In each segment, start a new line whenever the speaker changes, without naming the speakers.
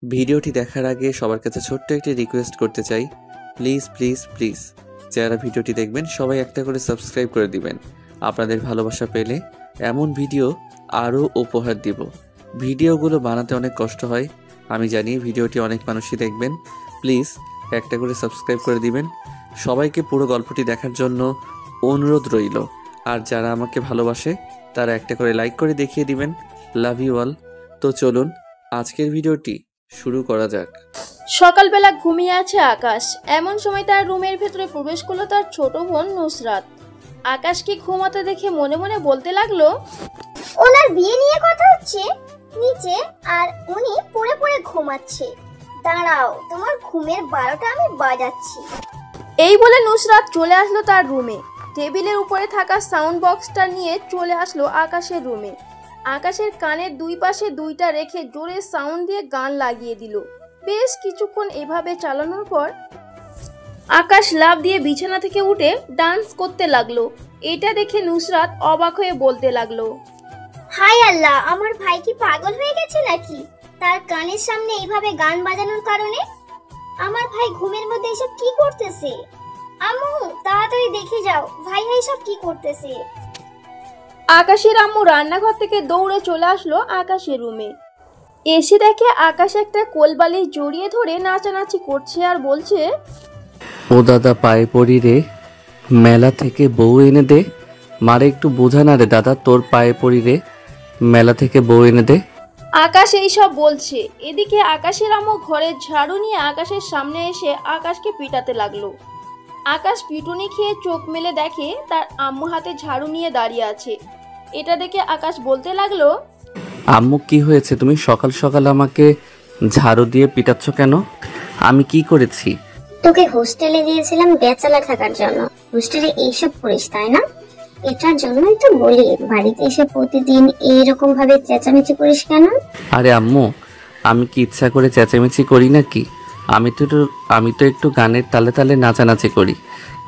ভিডিওটি দেখার আগে সবার কাছে ছোট্ট একটি রিকোয়েস্ট করতে চাই, প্লিজ প্লিজ প্লিজ যারা ভিডিওটি দেখবেন সবাই একটা করে সাবস্ক্রাইব করে দিবেন। আপনাদের ভালোবাসা পেলে এমন ভিডিও আরও উপহার দিব। ভিডিওগুলো বানাতে অনেক কষ্ট হয়, আমি জানি। ভিডিওটি অনেক মানুষই দেখবেন, প্লিজ একটা করে সাবস্ক্রাইব করে দিবেন। সবাইকে পুরো গল্পটি দেখার জন্য অনুরোধ রইল। আর যারা আমাকে ভালোবাসে তারা একটা করে লাইক করে দেখিয়ে দিবেন। Love you all. তো চলুন আজকের ভিডিওটি শুরু করা যাক।
সকালবেলা ঘুমিয়ে আছে আকাশ। এমন সময় তার রুমের ভেতরে প্রবেশ করলো তার ছোট বোন নুসরাত। আকাশকে ঘুমাতে দেখে মনে মনে বলতে লাগলো,
ওনার বিয়ে নিয়ে কথা হচ্ছে নিচে, আর উনি পড়ে পড়ে ঘুমাচ্ছে। দাঁড়াও, তোমার ঘুমের 12টা আমি বাজাচ্ছি।
এই বলে নুসরাত চলে আসলো তার রুমে। টেবিলের উপরে থাকা সাউন্ড বক্সটা নিয়ে চলে আসলো আকাশের রুমে। আকাশের কানের দুই পাশে দুইটা রেখে জোরে সাউন্ড দিয়ে গান লাগিয়ে দিল। বেশ কিছুক্ষণ এভাবে চালানোর পর আকাশ লাফ দিয়ে বিছানা থেকে উঠে ডান্স করতে লাগলো। এটা দেখে নুসরাত অবাক হয়ে বলতে লাগলো,
হায় আল্লাহ, আমার ভাই কি পাগল হয়ে গেছে নাকি? তার কানের সামনে এইভাবে গান বাজানোর কারণে আমার ভাই ঘুমের মধ্যে এসব কি করতেছে? আম্মু, তাড়াতাড়ি দেখে যাও ভাই এসব কি করতেছে।
আকাশের আম্মু রান্নাঘর থেকে দৌড়ে চলে আসলো আকাশের রুমে। এসে দেখে আকাশ একটা কোলবালিশ জড়িয়ে ধরে নাচানাচি করছে আর বলছে,
ও দাদা পায়ে পড়ি রে, মেলা থেকে বউ এনে দে। মারে একটু বোঝা না রে দাদা, তোর পায়ে পড়ি রে, মেলা থেকে বউ এনে দে।
আকাশ এইসব বলছে। এদিকে আকাশের আম্মু ঘরের ঝাড়ু নিয়ে আকাশের সামনে এসে আকাশকে পিটাতে লাগলো। আকাশ পিটুনি খেয়ে চোখ মেলে দেখে তার আম্মু হাতে ঝাড়ু নিয়ে দাঁড়িয়ে আছে। এটা দেখে আকাশ বলতে লাগলো,
আম্মু কি হয়েছে? তুমি সকাল সকাল আমাকে ঝাড়ু দিয়ে পিটাচ্ছ কেন? আমি কি করেছি?
তোকে হোস্টেলে দিয়েছিলাম ব্যাচেলর থাকার জন্য, হোস্টেলে এইসব করিস তাই না? এটার জন্যই তো বলি বাড়িতে এসে প্রতিদিন এইরকম ভাবে চেঁচামেচি করিস কেন?
আরে আম্মু, আমি কি ইচ্ছা করে চেঁচামেচি করি নাকি? আমি তো একটু গানের তালে তালে নাচানাচি করি,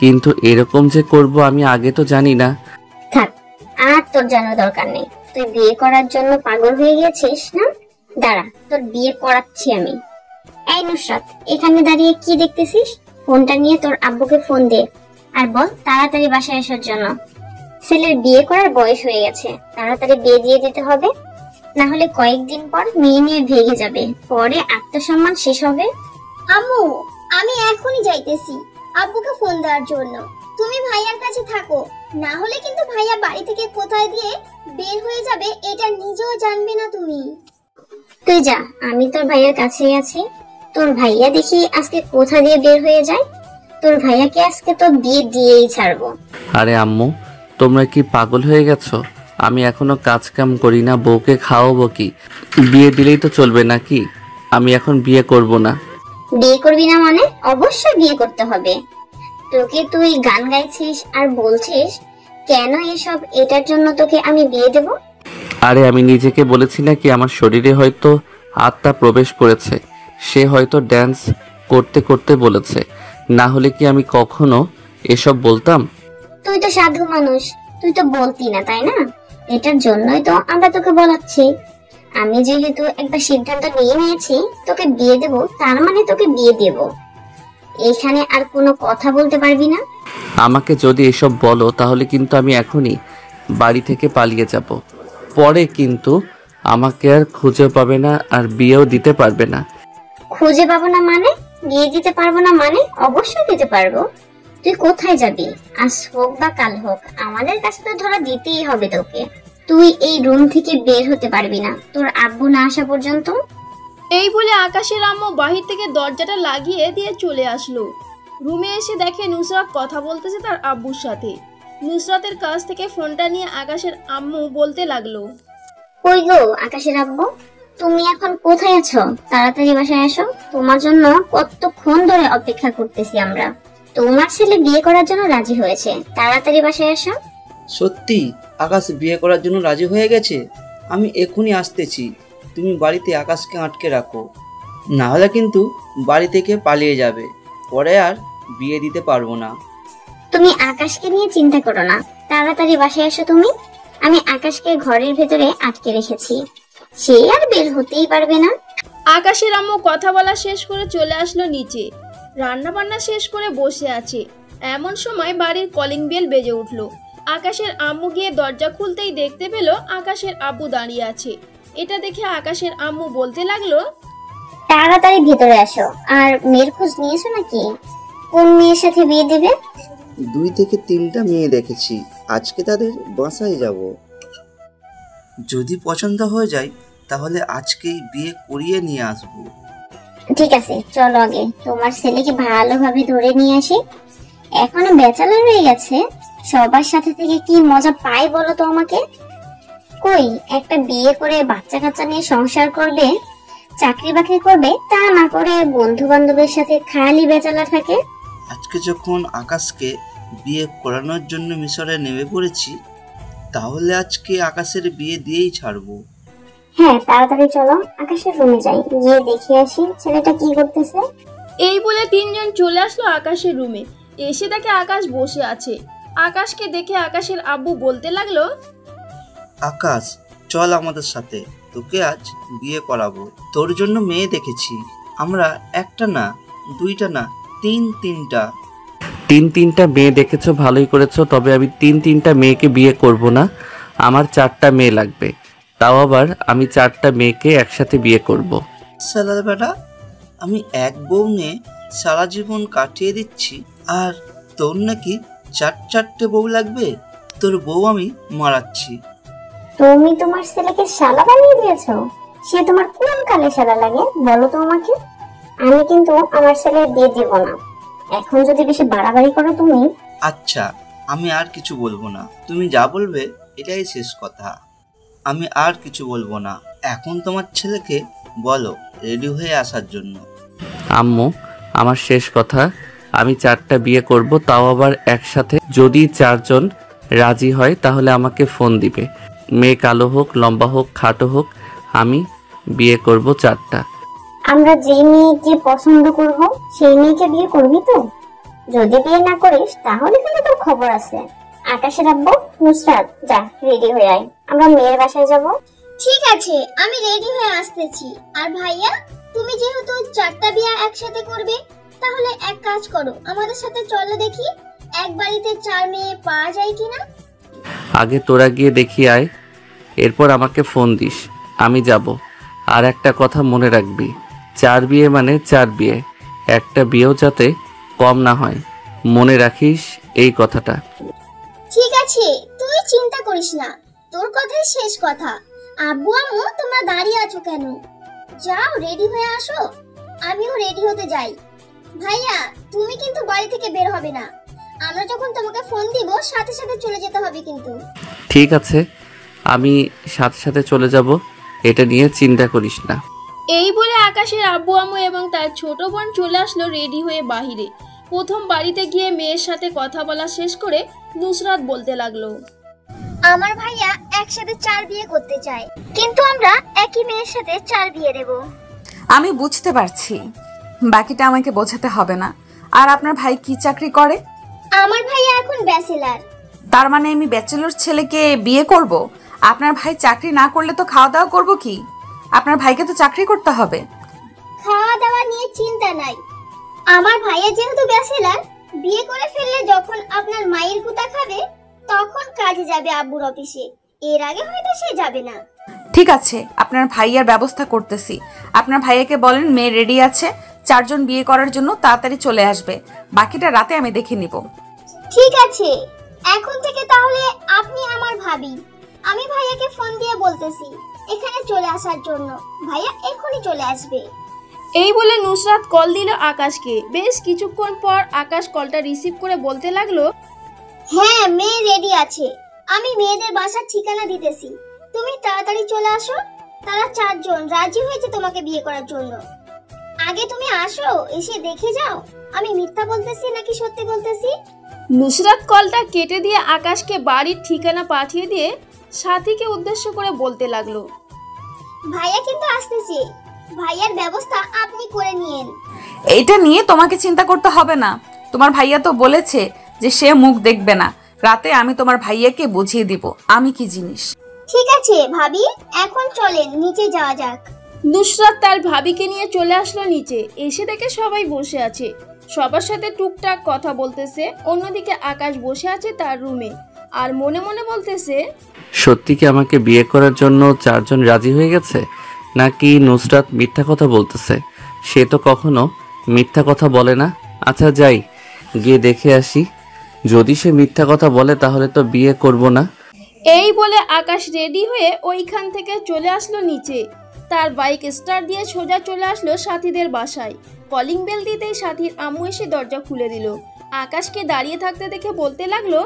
কিন্তু এরকম যে করব আমি আগে তো জানি না।
থাক, আর তোর জানার দরকার নেই। তুই বিয়ে করার জন্য পাগল হয়ে গেছিস না? দাঁড়া, তোর বিয়ে করাচ্ছি আমি। এই নুসরাত, এখানে দাঁড়িয়ে কি দেখতেছিস? ফোনটা নিয়ে তোর আব্বুকে ফোন দে আর বল তাড়াতাড়ি বাসায় আসার জন্য। ছেলের বিয়ে করার বয়স হয়ে গেছে, তাড়াতাড়ি বিয়ে দিয়ে দিতে হবে, না হলে কয়েকদিন পর মেয়ে নিয়ে ভেঙে যাবে, পরে আত্মসম্মান শেষ হবে। আম্মু, আমি এখনই যাইতেছি আব্বুকে ফোন দেওয়ার জন্য। তুমি ভাইয়ার কাছে থাকো, না হলে কিন্তু ভাইয়া বাড়ি থেকে কোথায় দিয়ে বের হয়ে যাবে এটা নিজেও জানবে না তুমি। তুই যা, আমি তোর ভাইয়ার কাছেই আছি। তোর ভাইয়া দেখি আজকে কোথা দিয়ে বের হয়ে যায়। তোর ভাইয়াকে আজকে তো বিয়ে দিয়েই ছাড়বো।
আরে আম্মু, তোমরা কি পাগল হয়ে গেছো? আমি এখনো কাজ কাম করি না, বউকে খাওয়াবো কি? বিয়ে দিলেই তো চলবে নাকি? আমি এখন বিয়ে করব না।
বিয়ে করবি না মানে? অবশ্যই বিয়ে করতে হবে তোকে। তুই গান গাইছিস আর বলছিস কেন এসব? এটার জন্য তোকে আমি বিয়ে দেব?
আরে আমি নিজেকে বলেছি নাকি আমার শরীরে হয়তো আত্মা প্রবেশ করেছে, সে হয়তো ড্যান্স করতে করতে বলেছে, না হলে কি আমি কখনো এসব বলতাম?
তুই তো সাধু মানুষ, তুই তো বলতি না তাই না? এটার জন্যই তো আমরা তোকে বলাচ্ছি। আমি যেহেতু একটা সিদ্ধান্ত নিয়ে নিয়েছি তোকে বিয়ে দেব, তার মানে তোকে বিয়ে দেব। এখানে আর কোনো কথা বলতে পারবি না।
আমাকে যদি এসব বলো তাহলে কিন্তু আমি এখনই বাড়ি থেকে পালিয়ে যাব। পরে কিন্তু আমাকে আর খুঁজে পাবে না, আর বিয়েও দিতে পারবে না।
খুঁজে পাবো না মানে? বিয়ে দিতে পারবো না মানে? অবশ্যই দিতে পারবো। তুই কোথায় যাবি? আজ হোক বা কাল হোক, আমাদের কাছে তো ধরা দিতেই হবে তোকে। তুই এই রুম থেকে বের হতে পারবি না তোর আব্বু না আসা পর্যন্ত।
এই বলে আকাশের আম্মু বাহির থেকে দরজাটা লাগিয়ে দিয়ে চলে আসলো। রুমে এসে দেখে নুসরাত কথা বলতেছে তার আব্বুর সাথে। নুসরাতের কাছ থেকে ফোনটা নিয়ে আকাশের আম্মু বলতে লাগলো,
কই গো আকাশের আব্বু, তুমি এখন কোথায় আছো? তাড়াতাড়ি বাসায় আসো, তোমার জন্য কতক্ষণ ধরে অপেক্ষা করতেছি আমরা। তোমার ছেলে বিয়ে করার জন্য রাজি হয়েছে, তাড়াতাড়ি বাসায় আসো।
সত্যি আকাশ বিয়ে করার জন্য রাজি হয়ে গেছে? আমি এখনই আসতেছি। তুমি বাড়িতে আকাশকে আটকে রাখো, না হলে কিন্তু বাড়ি থেকে পালিয়ে যাবে, পরে আর বিয়ে দিতে পারবো না।
তুমি আকাশকে নিয়ে চিন্তা করো না, তাড়াতাড়ি বাসায় এসো তুমি। আমি আকাশকে ঘরের ভেতরে আটকে রেখেছি, সে আর বের হতেই পারবে না।
আকাশের আম্মু কথা বলা শেষ করে চলে আসলো নিচে। রান্না বান্না শেষ করে বসে আছে। এমন সময় বাড়ির কলিং বেল বেজে উঠল। আকাশের আম্মু গিয়ে দরজা খুলতেই দেখতে পেল আকাশের আব্বু দাঁড়িয়ে আছে। এটা দেখে আকাশের আম্মু বলতে লাগলো,
তাড়াতাড়ি ভিতরে আসো। আর মেয়ের খোঁজ নিয়েছো নাকি? কোন মেয়ের সাথে বিয়ে দেবে?
2 থেকে 3টা মেয়ে দেখেছি, আজকে তাদের বাসায় যাব। যদি পছন্দ হয়ে যায় তাহলে আজকেই বিয়ে করিয়ে নিয়ে আসবো।
ঠিক আছে, চলো আগে তোমার ছেলেকে ভালোভাবে ধরে নিয়ে আসি। এখনো ব্যাচেলর হয়ে গেছে, সবার সাথে থেকে কি মজা পায় বলো তো আমাকে। কই একটা বিয়ে করে বাচ্চা কাচ্চা নিয়ে সংসার করবে, চাকরি বাকরি করবে, তা না করে বন্ধু বান্ধবের সাথে খালি ব্যাচেলর থাকে।
আজকে যখন আকাশকে বিয়ে করানোর জন্য মিশরে নেমে পড়েছি, তাহলে আজকে আকাশের বিয়ে দিয়েই ছাড়বো।
হ্যাঁ, তাড়াতাড়ি চলো আকাশের রুমে যাই, গিয়ে দেখে আসি ছেলেটা কি করতেছে।
এই বলে তিনজন চলে আসলো আকাশের রুমে। এসে দেখে আকাশ বসে আছে। আকাশকে দেখে আকাশের আব্বু বলতে লাগলো,
আকাশ চল আমাদের সাথে, তোকে আজ বিয়ে করাবো। তোর জন্য মেয়ে দেখেছি, আমরা একটা না, 2টা না, 3টা।
3টা মেয়ে দেখেছো, ভালোই করেছো। তবে আমি 3টা মেয়েকে বিয়ে করব না, আমার 4টা মেয়ে লাগবে। তাও আবার আমি 4টা মেয়েকে একসাথে বিয়ে করব।
সালার বেটা, আমি এক বউ নিয়ে সারা জীবন কাটিয়ে দিচ্ছি, আর তোর নাকি 4টে বউ লাগবে? তোর বউ আমি মারাচ্ছি।
তুমি তোমার ছেলেকে শালা বানিয়ে দিয়েছো? সে তোমার কোন কালে শালা লাগে বলো তো আমাকে। আমি কিন্তু আমার ছেলের বিয়ে দিব না। এখন যদি বেশি বাড়াবাড়ি করো তুমি।
আচ্ছা, আমি আর কিছু বলবো না, তুমি যা বলবে এটাই শেষ কথা। আমি আর কিছু বলবো না। এখন তোমার ছেলেকে বলো রেডি হয়ে আসার জন্য।
আম্মু, আমার শেষ কথা, আমি 4টা বিয়ে করব, তাও আবার একসাথে। যদি 4জন রাজি হয় তাহলে আমাকে ফোন দিবে। মেয়ে কালো হোক, লম্বা হোক, খাটো হোক, আমি বিয়ে করব 4টা।
আমরা যে মেয়েকে পছন্দ করব সেই মেয়েকে বিয়ে করবি তো? যদি বিয়ে না করিস তাহলে কিন্তু তোর খবর আছে। আকাশের আব্বু, নুসরাত, যা রেডি হয়ে আয়, আমরা মেয়ের বাসায় যাব।
ঠিক আছে, আমি রেডি হয়ে আসতেছি। আর ভাইয়া, তুমি যেহেতু 4টা বিয়ে একসাথে করবে, তাহলে এক কাজ করো, আমাদের সাথে চলো দেখি এক বাড়িতে 4 মেয়ে পাওয়া যায় কিনা।
আগে তোরা গিয়ে দেখি আয়, এরপর আমাকে ফোন দিস, আমি যাব। আর একটা কথা মনে রাখবি, 4 বিয়ে মানে 4 বিয়ে, একটা বিয়েও যাতে কম না হয়, মনে রাখিস এই কথাটা।
ঠিক আছে, তুই চিন্তা করিস না, তোর কথাই শেষ কথা। আব্বু আম্মু, তোমরা দাঁড়িয়ে আছো কেন? যাও রেডি হয়ে আসো, আমিও রেডি হতে যাই। ভাইয়া, তুমি কিন্তু বাড়ি থেকে বের হবে না। আমরা যখন তোমাকে ফোন দিব সাথে সাথে চলে যেতে হবে কিন্তু।
ঠিক আছে, আমি সাথে সাথে চলে যাব, এটা নিয়ে চিন্তা করিস না।
এই বলে আকাশের আব্বু আম্মু এবং তার ছোট বোন চলে আসলো রেডি হয়ে বাহিরে। প্রথম বাড়িতে গিয়ে মেয়ের সাথে কথা বলা শেষ করে নুসরাত বলতে লাগলো,
আমার ভাইয়া একসাথে 4 বিয়ে করতে চায়, কিন্তু আমরা একই মেয়ের সাথে 4 বিয়ে দেব।
আমি বুঝতে পারছি, বাকিটা আমাকে বোঝাতে হবে না। আর আপনার ভাই কি চাকরি করে?
আমার ভাইয়া এখন ব্যাচেলর।
তার মানে আমি ব্যাচেলর ছেলেকে বিয়ে করব? আপনার ভাই চাকরি না করলে তো খাওয়া দাওয়া করব কি? আপনার ভাইকে তো চাকরি করতে হবে।
খাওয়া দাওয়া নিয়ে চিন্তা নাই, আমার ভাইয়া যেহেতু ব্যাচেলর, বিয়ে করে ফেললে যখন আপনার মায়ের কুতা খাবে তখন কাজে যাবে আব্বুর অফিসে, এর আগে হয়তো সে যাবে না।
ঠিক আছে, আপনার ভাইয়ার ব্যবস্থা করতেছি। আপনার ভাইয়াকে বলেন মেয়ে রেডি আছে, 4 জন বিয়ে করার জন্য তাড়াতাড়ি চলে আসবে, বাকিটা রাতে আমি দেখে নিব।
ঠিক আছে, এখন থেকে তাহলে আপনি আমার ভাবি। আমি ভাইয়াকে ফোন দিয়ে বলতেছি এখানে চলে আসার জন্য, ভাইয়া এখনই চলে আসবে।
এই বলে নুসরাত কল দিল আকাশকে। বেশ কিছুক্ষণ পর আকাশ কলটা রিসিভ করে বলতে লাগলো,
হ্যাঁ, মেয়ে রেডি আছে, আমি মেয়েদের বাসার ঠিকানা দিতেছি, তুমি তাড়াতাড়ি চলে আসো। তারা 4 জন রাজি হয়েছে তোমাকে বিয়ে করার জন্য। আগে তুমি আসো, এসে দেখে যাও আমি মিথ্যা বলতেছি নাকি সত্যি বলতেছি।
নুসরাত কলটা কেটে দিয়ে আকাশকে বাড়ির ঠিকানা পাঠিয়ে দিয়ে সাথীকে উদ্দেশ্য করে বলতে লাগলো,
ভাইয়া কিন্তু আসতেছে, ভাইয়ার ব্যবস্থা আপনি করে নিয়েন।
এইটা নিয়ে তোমাকে চিন্তা করতে হবে না। তোমার ভাইয়া তো বলেছে যে সে মুখ দেখবে না, রাতে আমি তোমার ভাইয়াকে বুঝিয়ে দিব আমি কি জিনিস।
ঠিক আছে ভাবি, এখন চলেন নিচে যাওয়া যাক।
নুসরাত তার ভাবিকে নিয়ে চলে আসলো নিচে। এসে দেখে সবাই বসে আছে, সবার সাথে টুকটাক কথা বলতেছে। অন্যদিকে আকাশ বসে আছে তার রুমে আর মনে মনে বলতেছে,
সত্যি কি আমাকে বিয়ে করার জন্য 4 জন রাজি হয়ে গেছে, নাকি নুসরাত মিথ্যা কথা বলতেছে? সে তো কখনো মিথ্যা কথা বলে না। আচ্ছা যাই, গিয়ে দেখে আসি। যদি সে মিথ্যা কথা বলে তাহলে তো বিয়ে করব না।
এই বলে আকাশ রেডি হয়ে ওইখান থেকে চলে আসলো নিচে। তার বাইক স্টার্ট দিয়ে সোজা চলে আসলো সাথীদের বাসায়। কলিং বেল দিতেই সাথীর আম্মু এসে দরজা খুলে দিল। আকাশকে দাঁড়িয়ে থাকতে দেখে বলতে লাগলো,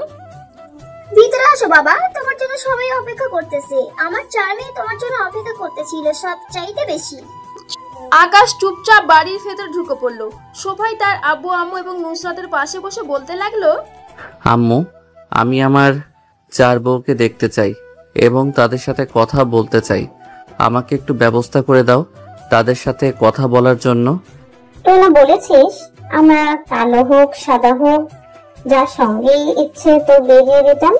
ভিতরে আসো বাবা, তোমার জন্য সবাই অপেক্ষা করতেছে। আমার 4 মেয়ে তোমার জন্য অপেক্ষা করতেছিল সব চাইতে বেশি।
আকাশ চুপচাপ বাড়ির ভেতর ঢুকে পড়লো। সোফায় তার আব্বু আম্মু এবং নুসরাতের পাশে বসে বলতে লাগলো,
আম্মু, আমি আমার 4 বউকে দেখতে চাই এবং তাদের সাথে কথা বলতে চাই। আমাকে একটু ব্যবস্থা করে দাও তাদের সাথে কথা বলার জন্য।
তুই না বলেছিস আমরা কালো হোক সাদা হোক যার সঙ্গে ইচ্ছে তো বিয়ে দিয়ে দিতাম।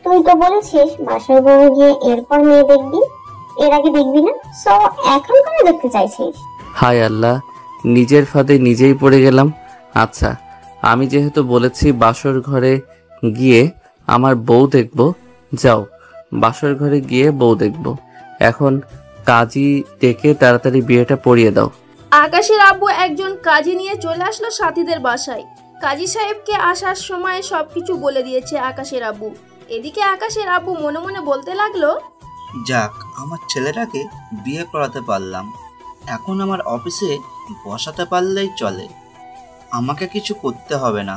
তুই তো বলেছিস বাসর ঘরে গিয়ে এরপর মেয়ে দেখবি, এর আগে দেখবি না। সো এখন কেন দেখতে চাইছিস?
হায় আল্লাহ, নিজের ফাঁদে নিজেই পড়ে গেলাম। আচ্ছা, আমি যেহেতু বলেছি বাসর ঘরে গিয়ে আমার বউ দেখব, যাও বাসর ঘরে গিয়ে বউ দেখব। এখন কাজী ডেকে তাড়াতাড়ি বিয়েটা পড়িয়ে দাও।
আকাশের আব্বু একজন কাজী নিয়ে চলে আসলো সাথীদের বাসায়। কাজী সাহেবকে আসার সময় সবকিছু বলে দিয়েছে আকাশের আব্বু। এদিকে আকাশের আব্বু মনে মনে বলতে লাগলো,
যাক, আমার ছেলেটাকে বিয়ে করাতে পারলাম। এখন আমার অফিসে বসাতে পারলেই চলে, আমাকে কিছু করতে হবে না।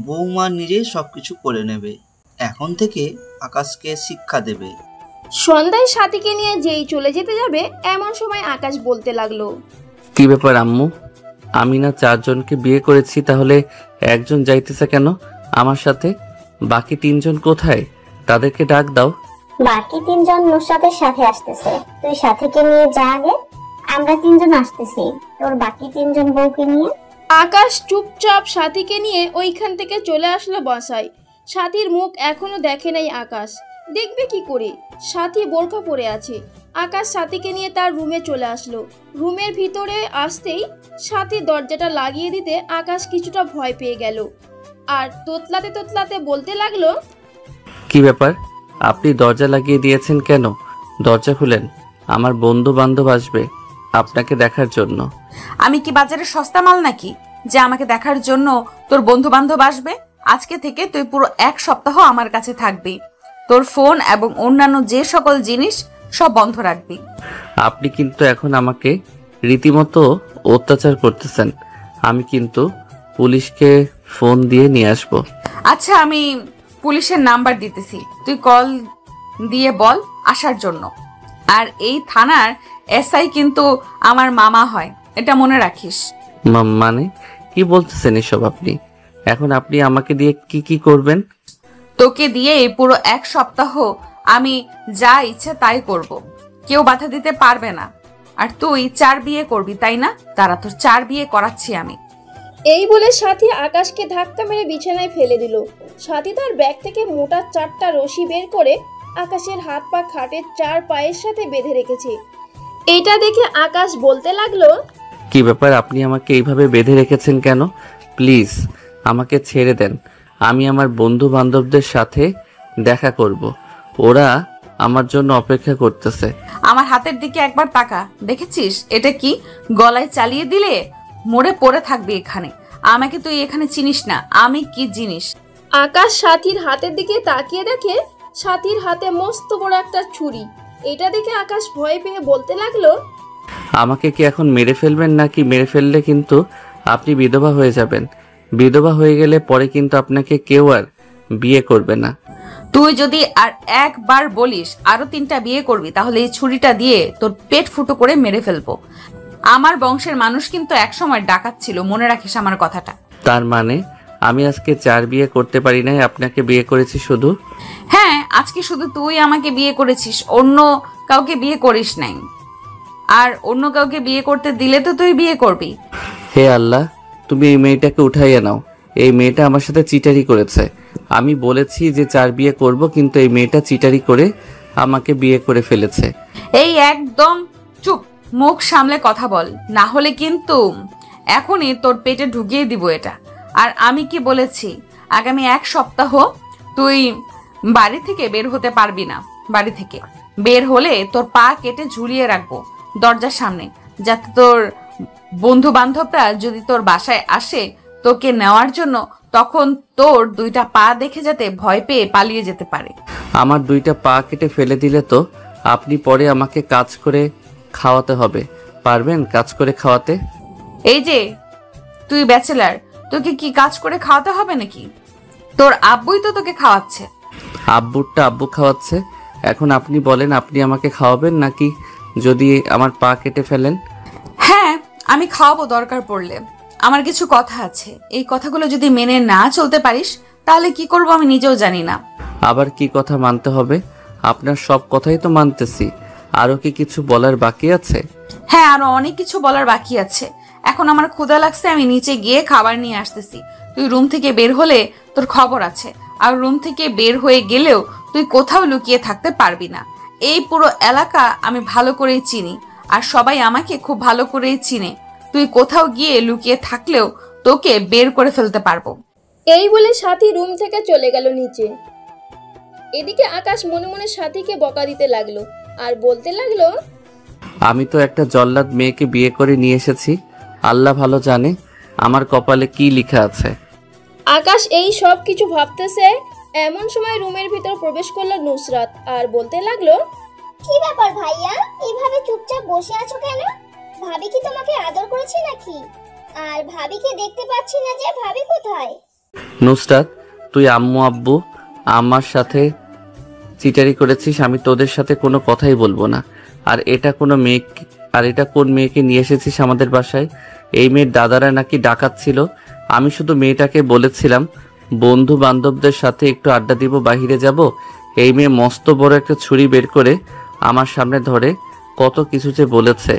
বৌমা নিজেই সব কিছু করে নেবে। এখন থেকে আকাশকে শিক্ষা দেবে।
সন্ধ্যায় সাথীকে নিয়ে যেই চলে যেতে যাবে এমন সময় আকাশ বলতে লাগলো,
কি ব্যাপার আম্মু, আমি না 4 জনকে বিয়ে করেছি, তাহলে একজন যাইতেছে কেন আমার সাথে? বাকি 3 জন কোথায়? তাদেরকে ডাক দাও।
বাকি 3 জন নুসরাতের সাথে আসতেছে, তুই সাথীকে নিয়ে যা আগে। আমরা 3 জন আসতেছি তোর বাকি 3 জন বউকে নিয়ে।
আকাশ চুপচাপ সাথীকে নিয়ে ওইখান থেকে চলে আসলো বাসায়। সাথীর মুখ এখনো দেখে নাই আকাশ, দেখবে কি করে? সাথী বোরকা পরে আছে। আকাশ সাথীকে নিয়ে তার রুমে চলে আসলো। রুমের ভিতরে আসতেই সাথী দরজাটা লাগিয়ে দিতে আকাশ কিছুটা ভয় পেয়ে গেল আর তোতলাতে তোতলাতে বলতে লাগলো,
কি ব্যাপার, আপনি দরজা লাগিয়ে দিয়েছেন কেন? দরজা খুলেন, আমার বন্ধু বান্ধব আসবে আপনাকে দেখার জন্য।
আমি কি বাজারে সস্তা মাল নাকি যে আমাকে দেখার জন্য তোর বন্ধু বান্ধব আসবে? আজকে থেকে তুই পুরো 1 সপ্তাহ আমার কাছে থাকবি। তোর ফোন এবং অন্যান্য যে সকল জিনিস সব বন্ধ রাখবি।
আপনি কিন্তু এখন আমাকে রীতিমতো অত্যাচার করতেছেন। আমি কিন্তু পুলিশকে ফোন দিয়ে নিয়ে আসবো।
আচ্ছা, আমি পুলিশের নাম্বার দিতেছি, তুই কল দিয়ে বল আসার জন্য। আর এই থানার এসআই কিন্তু আমার মামা হয়, এটা মনে রাখিস।
মানে কি বলতেছেন এসব আপনি? এখন আপনি আমাকে দিয়ে কি কি করবেন?
তোকে দিয়ে পুরো 1 সপ্তাহ আমি যা ইচ্ছে তাই করব, কেউ বাধা দিতে পারবে না। আর তুই 4 বিয়ে করবি তাই না? তারা তোর 4 বিয়ে করাচ্ছি আমি।
এই বলে সাথী আকাশকে ধাক্কা মেরে বিছানায় ফেলে দিল। সাথী তার ব্যাগ থেকে মোটা 4টা রশি বের করে আকাশের হাত পা খাটের 4 পায়ের সাথে বেঁধে রেখেছে। এটা দেখে আকাশ বলতে লাগলো,
কি ব্যাপার, আপনি আমাকে এইভাবে বেঁধে রেখেছেন কেন? প্লিজ আমাকে ছেড়ে দেন, আমি আমার বন্ধু বান্ধবদের সাথে দেখা করব, ওরা আমার জন্য অপেক্ষা করতেছে।
আমার হাতের দিকে একবার তাকা, দেখেছিস এটা কি? গলায় চালিয়ে দিলে মরে পড়ে থাকবি এখানে। আমাকে তুই এখানে চিনিস না, আমি কি জিনিস।
আকাশ সাথীর হাতের দিকে তাকিয়ে দেখে সাথীর হাতে মস্ত বড় একটা ছুরি। এটা দেখে আকাশ ভয় পেয়ে বলতে লাগলো,
আমাকে কি এখন মেরে ফেলবেন, নাকি মেরে ফেললে কিন্তু আপনি বিধবা হয়ে যাবেন? বিধবা হয়ে গেলে পরে কিন্তু আপনাকে কেউ আর বিয়ে করবে না।
তুই যদি আর একবার বলিস আরো 3টা বিয়ে করবি, তাহলে এই ছুরিটা দিয়ে তোর পেট ফুটো করে মেরে ফেলবো। আমার বংশের মানুষ কিন্তু একসময় ডাকাত ছিল, মনে রাখিস আমার কথাটা।
তার মানে আমি আজকে 4 বিয়ে করতে পারি নাই, আপনাকে বিয়ে করেছি শুধু?
হ্যাঁ, আজকে শুধু তুই আমাকে বিয়ে করেছিস, অন্য কাউকে বিয়ে করিস নাই। আর অন্য কাউকে বিয়ে করতে দিলে তো তুই বিয়ে করবি।
হে আল্লাহ, তুমি এই মেয়েটাকে উঠাইয়া নাও। এই মেয়েটা আমার সাথে চিটারি করেছে। আমি বলেছি যে 4 বিয়ে করব, কিন্তু এই মেয়েটা চিটারি করে আমাকে বিয়ে করে ফেলেছে।
এই একদম চুপ, মুখ সামলে কথা বল, না হলে কিন্তু এখনই তোর পেটে ঢুকিয়ে দিব এটা। আর আমি কি বলেছি, আগামী 1 সপ্তাহ তুই বাড়ি থেকে বের হতে পারবি না। বাড়ি থেকে বের হলে তোর পা কেটে ঝুলিয়ে রাখবো দরজার সামনে, যাতে তোর বন্ধু বান্ধবরা যদি তোর বাসায় আসে তোকে নেওয়ার জন্য, তখন তোর 2টা পা দেখে যাতে ভয় পেয়ে পালিয়ে যেতে পারে।
আমার 2টা পা কেটে ফেলে দিলে তো আপনি পরে আমাকে কাজ করে খাওয়াতে হবে। পারবেন কাজ করে খাওয়াতে?
এই যে তুই ব্যাচেলার, তোকে কি কাজ করে খাওয়াতে হবে নাকি? তোর আব্বুই তো তোকে খাওয়াচ্ছে।
আব্বুরটা আব্বু খাওয়াচ্ছে, এখন আপনি বলেন আপনি আমাকে খাওয়াবেন নাকি যদি আমার পা কেটে ফেলেন?
হ্যাঁ, আমি খাওয়াবো দরকার পড়লে। আমার কিছু কথা আছে, এই কথাগুলো যদি মেনে না চলতে পারিস তাহলে কি করব আমি নিজেও জানি না।
আবার কি কথা মানতে হবে? আপনার সব কথাই তো মানতেছি, আরো কি কিছু বলার বাকি আছে?
হ্যাঁ, আরো অনেক কিছু বলার বাকি আছে। এখন আমার ক্ষুধা লাগছে, আমি নিচে গিয়ে খাবার নিয়ে আসতেছি। তুই রুম থেকে বের হলে তোর খবর আছে, আর রুম থেকে বের হয়ে গেলেও তুই কোথাও লুকিয়ে থাকতে পারবি না। এই পুরো এলাকা আমি ভালো করেই চিনি, আর সবাই আমাকে খুব ভালো করেই চিনে। তুই কোথাও গিয়ে লুকিয়ে থাকলেও তোকে বের করে ফেলতে পারবো।
এই বলে সাথী রুম থেকে চলে গেল নিচে। এদিকে আকাশ মনে মনে সাথীকে বকা দিতে লাগলো আর বলতে লাগলো,
আমি তো একটা জল্লাদ মেয়েকে বিয়ে করে নিয়ে এসেছি, আল্লাহ ভালো জানে আমার কপালে কি লেখা আছে।
আকাশ এই সব কিছু ভাবতেছে, এমন সময় রুমের ভিতর প্রবেশ করলো নুসরাত আর বলতে লাগলো,
কি ব্যাপার ভাইয়া, এইভাবে চুপচাপ বসে আছো কেন? ভাবি কি তোমাকে আদর করেছে নাকি? আর ভাবিকে দেখতে পাচ্ছি না যে, ভাবি কোথায়?
নুসরাত, তুই আম্মু আব্বু আমার সাথে চিটারি করেছিস, আমি তোদের সাথে কোনো কথাই বলবো না। আর এটা কোন মেয়েকে নিয়ে এসেছিস আমাদের বাসায়? এই মেয়ের দাদারা নাকি ডাকাত ছিল। আমি শুধু মেয়েটাকে বলেছিলাম বন্ধু বান্ধবদের সাথে একটু আড্ডা দিব, বাহিরে যাব। এই মেয়ে মস্ত বড় একটা ছুরি বের করে আমার সামনে ধরে কত কিছু যে বলেছে।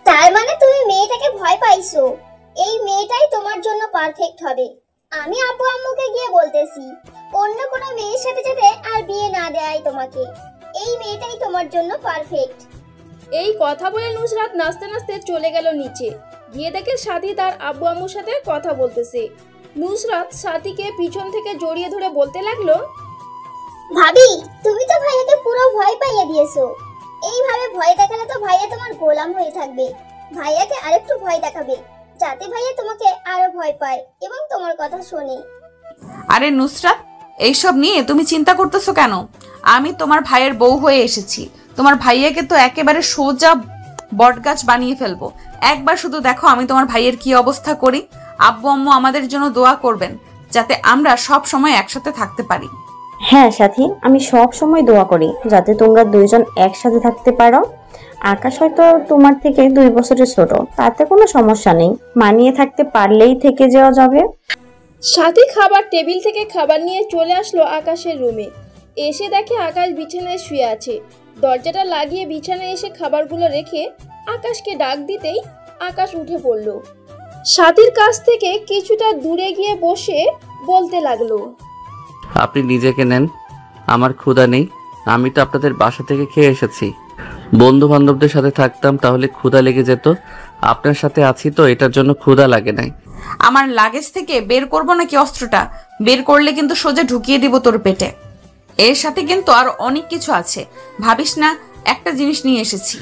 তার মানে তুমি মেয়েটাকে ভয় পাইছো? এই মেয়েটাই তোমার জন্য পারফেক্ট হবে। আমি আব্বু আম্মুকে গিয়ে বলতেছি অন্য কোনো মেয়ের সাথে যাতে আর বিয়ে না দেয় তোমাকে। এই মেয়েটাই তোমার জন্য পারফেক্ট।
এই কথা বলে নুসরাত নাচতে নাচতে চলে গেল নিচে। গিয়ে দেখে সাথী তার আব্বু আম্মুর সাথে কথা বলতেছে। নুসরাত সাথীকে পিছন থেকে জড়িয়ে ধরে বলতে লাগলো,
ভাবি, তুমি তো ভাইয়াকে পুরো ভয় পাইয়ে দিয়েছো। এইভাবে ভয় দেখালে তো ভাইয়া তোমার গোলাম হয়ে থাকবে। ভাইয়াকে আরেকটু ভয় দেখাবে, যাতে ভাইয়া তোমাকে আরো ভয় পায় এবং তোমার কথা শোনে।
আরে নুসরাত, এইসব নিয়ে তুমি চিন্তা করতেছো কেন? আমি তোমার ভাইয়ের বউ হয়ে এসেছি। তোমার ভাইয়াকে তো একেবারে সোজা বটগাছ বানিয়ে ফেলবো। একবার শুধু দেখো আমি তোমার ভাইয়ের কি অবস্থা করি। আব্বু আম্মু আমাদের জন্য দোয়া করবেন, যাতে আমরা সব সময় একসাথে থাকতে পারি।
হ্যাঁ সাথী, আমি সব সময় দোয়া করি যাতে তোমরা দুইজন একসাথে থাকতে পারো। আকাশ হয়তো তোমার থেকে 2 বছরের ছোট, তাতে কোনো সমস্যা নেই, মানিয়ে থাকতে পারলেই থেকে যাওয়া যাবে।
সাথী খাবার টেবিল থেকে খাবার নিয়ে চলে আসলো আকাশের রুমে। এসে দেখে আকাশ বিছানায় শুয়ে আছে। দরজাটা লাগিয়ে বিছানায় এসে খাবারগুলো রেখে আকাশকে ডাক দিতেই আকাশ উঠে পড়ল। সাথীর কাছ থেকে কিছুটা দূরে গিয়ে বসে বলতে লাগলো,
আপনি নিজেকে নেন, আমার ক্ষুধা নেই। আমি তো আপনাদের বাসা থেকে খেয়ে এসেছি। বন্ধু বান্ধবদের সাথে থাকতাম তাহলে ক্ষুধা লেগে যেত। আপনার সাথে আছি তো এটার জন্য ক্ষুধা লাগে নাই।
আমার লাগেজ থেকে বের করবো নাকি অস্ত্রটা? বের করলে কিন্তু সোজা ঢুকিয়ে দিব তোর পেটে। এর সাথে কিন্তু আর অনেক কিছু আছে, ভাবিস না। একটা জিনিস নিয়ে এসেছি।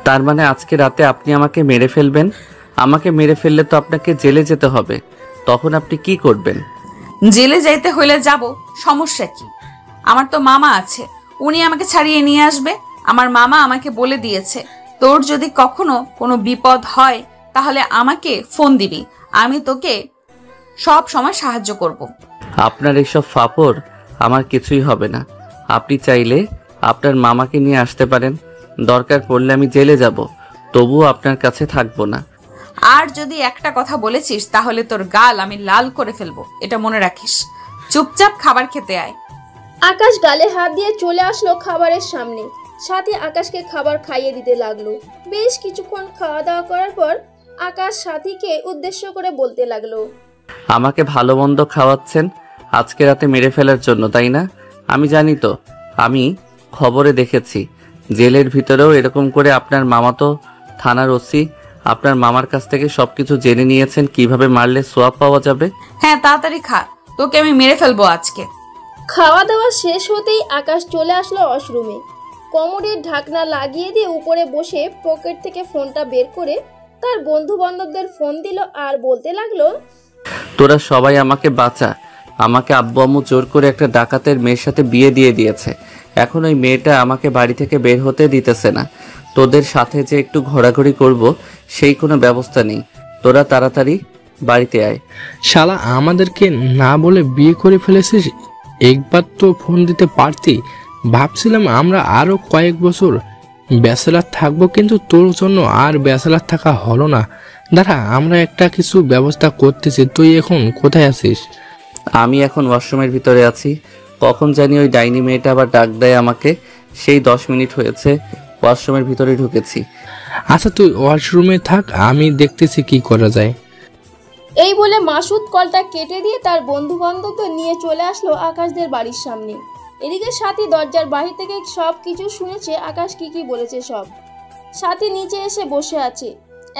তার মানে আজকে রাতে আপনি আমাকে মেরে ফেলবেন? আমাকে মেরে ফেললে তো আপনাকে জেলে যেতে হবে, তখন আপনি কি করবেন?
জেলে যাইতে হইলে যাব, সমস্যা কি? আমার তো মামা আছে, উনি আমাকে ছাড়িয়ে নিয়ে আসবে। আমার মামা আমাকে বলে দিয়েছে, তোর যদি কখনো কোনো বিপদ হয় তাহলে আমাকে ফোন দিবি, আমি তোকে সব সময় সাহায্য করব।
আপনার এসব ফাপড় আমার কিছুই হবে না। আপনি চাইলে আপনার মামাকে নিয়ে আসতে পারেন, দরকার পড়লে আমি জেলে যাব, তবুও আপনার কাছে থাকবো না।
আর যদি একটা কথা বলেছিস তাহলে তোর গাল আমি লাল করে ফেলবো, এটা মনে রাখিস। চুপচাপ খাবার খেতে আয়।
আকাশ গালে হাত দিয়ে চলে আসলো খাবারের সামনে। সাথী আকাশকে খাবার খাইয়ে দিতে লাগলো। বেশ কিছুক্ষণ খাওয়া দাওয়া করার পর আকাশ সাথীকে উদ্দেশ্য করে বলতে লাগলো,
আমাকে ভালো মন্দ খাওয়াচ্ছেন আজকে রাতে মেরে ফেলার জন্য, তাই না? আমি জানি তো, আমি খবরে দেখেছি জেলের ভিতরেও এরকম করে আপনার মামা তো থানার ওসি আপনার মামার কাছ থেকে সবকিছু জেনে নিয়েছেন কিভাবে মারলে সোয়াব পাওয়া যাবে।
হ্যাঁ তাড়াতাড়ি খা, তোকে আমি মেরে ফেলবো আজকে।
খাওয়া দাওয়া শেষ হতেই আকাশ চলে আসলো ওয়াশরুমে। কমোডের ঢাকনা লাগিয়ে দিয়ে উপরে বসে পকেট থেকে ফোনটা বের করে তার বন্ধু বান্ধবদের ফোন দিল আর বলতে লাগলো,
তোরা সবাই আমাকে বাঁচা। আমাকে আব্বু আম্মু জোর করে একটা ডাকাতের মেয়ের সাথে বিয়ে দিয়ে দিয়েছে। এখন ওই মেয়েটা আমাকে বাড়ি থেকে বের হতে দিতেছে না। তোদের সাথে যে একটু ঘোরাঘুরি করব সেই কোনো ব্যবস্থা নেই। তোরা তাড়াতাড়ি বাড়িতে আয়।
শালা আমাদেরকে না বলে বিয়ে করে ফেলেছিস, একবার তো ফোন দিতে পারতি। ভাবছিলাম আমরা আরো কয়েক বছর ব্যাচেলার থাকবো, কিন্তু তোর জন্য আর ব্যাচেলার থাকা হলো না। দাঁড়া, আমরা একটা কিছু ব্যবস্থা করতেছি। তুই এখন কোথায় আছিস?
আমি এখন ওয়াশরুমের ভিতরে আছি। কখন জানি ওই ডাইনি মেয়েটা আবার ডাক দেয় আমাকে। সেই 10 মিনিট হয়েছে ওয়াশরুমের ভিতরে ঢুকেছি।
আচ্ছা তুই ওয়াশরুমে থাক, আমি দেখতেছি কি করা যায়।
এই বলে মাসুদ কলটা কেটে দিয়ে তার বন্ধু বান্ধবদের নিয়ে চলে আসলো আকাশদের বাড়ির সামনে। এদিকে সাথী দরজার বাহির থেকে সব কিছু শুনেছে, আকাশ কি বলেছে সব। সাথী নিচে এসে বসে আছে।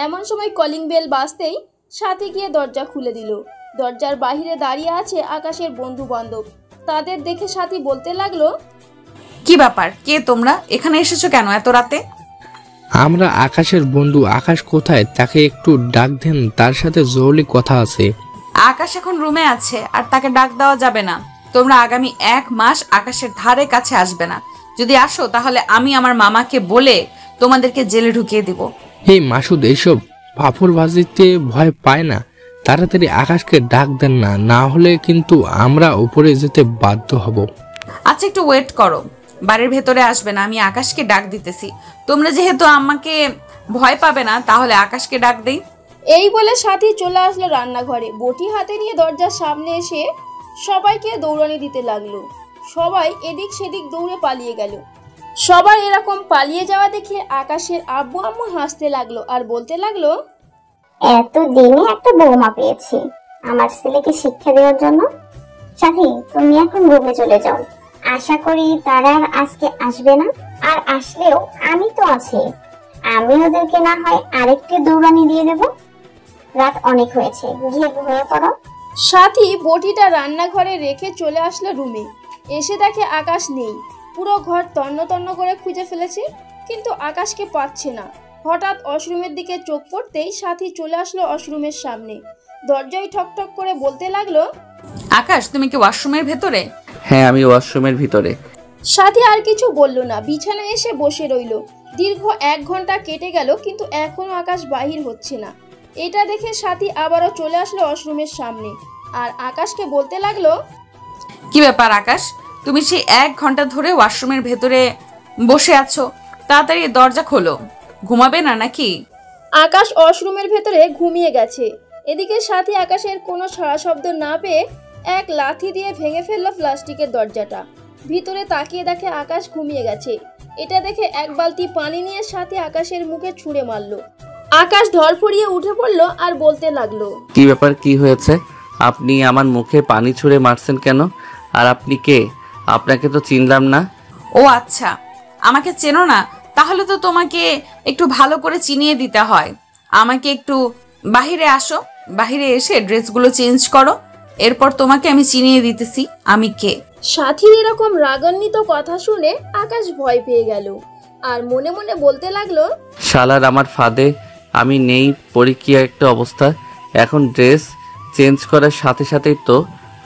এমন সময় কলিং বেল বাজতেই সাথী গিয়ে দরজা খুলে দিল। দরজার বাহিরে দাঁড়িয়ে আছে আকাশের বন্ধু বান্ধব। তাদের দেখে সাথী বলতে লাগলো,
কি ব্যাপার, কে তোমরা? এখানে এসেছো কেন এত রাতে?
আমরা আকাশের বন্ধু। আকাশ কোথায়? তাকে একটু ডাক দেন, তার সাথে জরুরি কথা আছে।
আকাশ এখন রুমে আছে আর তাকে ডাক দেওয়া যাবে না। তোমরা আগামী 1 মাস আকাশের ধারে কাছে আসবে না। যদি আসো তাহলে আমি আমার মামাকে বলে তোমাদেরকে জেলে ঢুকিয়ে দিব।
এই মাসুদ এইসব ফাফরবাজিতে ভয় পায় না। তাড়াতাড়ি আকাশকে ডাক দেন না, না হলে কিন্তু আমরা উপরে যেতে বাধ্য হব।
আচ্ছা একটু ওয়েট করো, বাড়ির ভেতরে আসবে না, আমি আকাশকে ডাক দিতেছি। তোমরা যেহেতু আমাকে ভয় পাবে না তাহলে আকাশকে ডাক দেই।
এই বলে সাথী চলে আসলো রান্নাঘরে। বটি হাতে নিয়ে দরজার সামনে এসে সবাইকে দৌড়ানি দিতে লাগলো। সবাই এদিক সেদিক দৌড়ে পালিয়ে গেল। সবার এরকম পালিয়ে যাওয়া দেখে আকাশের আব্বু আম্মু হাসতে লাগলো আর বলতে লাগলো,
এত দিনে একটা বৌমা পেয়েছি আমার ছেলেকে শিক্ষা দেওয়ার জন্য। সাথী তুমি এখন রুমে চলে যাও। আশা করি তারা আর আজকে আসবে না, আর আসলেও আমি তো আছি। আমি ওদেরকে না হয় আরেকটি দৌড়ানি দিয়ে দেব। রাত অনেক হয়েছে, গিয়ে ঘুমিয়ে পড়ো।
সাথী বটিটা রান্নাঘরে রেখে চলে আসলো রুমে। এসে দেখে আকাশ নেই। পুরো ঘর তন্ন তন্ন করে খুঁজে ফেলেছে, কিন্তু আকাশকে পাচ্ছে না। হঠাৎ ওয়াশরুমের দিকে চোখ পড়তেই সাথী চলে আসলো ওয়াশরুমের সামনে। দরজায় ঠকঠক করে বলতে লাগলো,
আকাশ তুমি কি ওয়াশরুমের ভেতরে?
হ্যাঁ আমি ওয়াশরুমের ভিতরে।
সাথী আর কিছু বলল না, বিছানায় এসে বসে রইল। দীর্ঘ 1 ঘন্টা কেটে গেল, কিন্তু এখনো আকাশ বাহির হচ্ছে না। এটা দেখে সাথী আবারও চলে আসলো ওয়াশরুমের সামনে আর আকাশকে বলতে লাগলো,
কি ব্যাপার আকাশ, তুমি সেই 1 ঘন্টা ধরে ওয়াশরুমের ভেতরে বসে আছো? তাড়াতাড়ি দরজা খোলো, ঘুমাবে না নাকি?
আকাশ ওয়াশরুমের ভেতরে ঘুমিয়ে গেছে। এদিকে সাথী আকাশের কোনো সাড়া শব্দ না পেয়ে এক লাথি দিয়ে ভেঙে ফেললো প্লাস্টিকের দরজাটা। ভিতরে তাকিয়ে দেখে আকাশ ঘুমিয়ে গেছে। এটা দেখে 1 বালতি পানি নিয়ে সাথী আকাশের মুখে ছুঁড়ে মারলো। আকাশ ধরফড়িয়ে উঠে পড়লো আর বলতে লাগলো,
কি ব্যাপার, কি হয়েছে? আপনি আমার মুখে পানি ছুঁড়ে মারছেন কেন? আর আপনি কে? আপনাকে তো চিনলাম না।
ও আচ্ছা, আমাকে চেনো না? তাহলে তো তোমাকে একটু ভালো করে চিনিয়ে দিতে হয়। আমাকে একটু বাহিরে আসো, বাহিরে এসে ড্রেসগুলো চেঞ্জ করো, এরপর তোমাকে আমি চিনিয়ে দিতেছি আমি কে।
সাথীর এরকম রাগান্বিত কথা শুনে আকাশ ভয় পেয়ে গেল আর মনে মনে বলতে লাগলো,
শালার আমার ফাঁদে আমি নেই। পরীক্ষা একটা অবস্থা। এখন ড্রেস চেঞ্জ করার সাথে সাথেই তো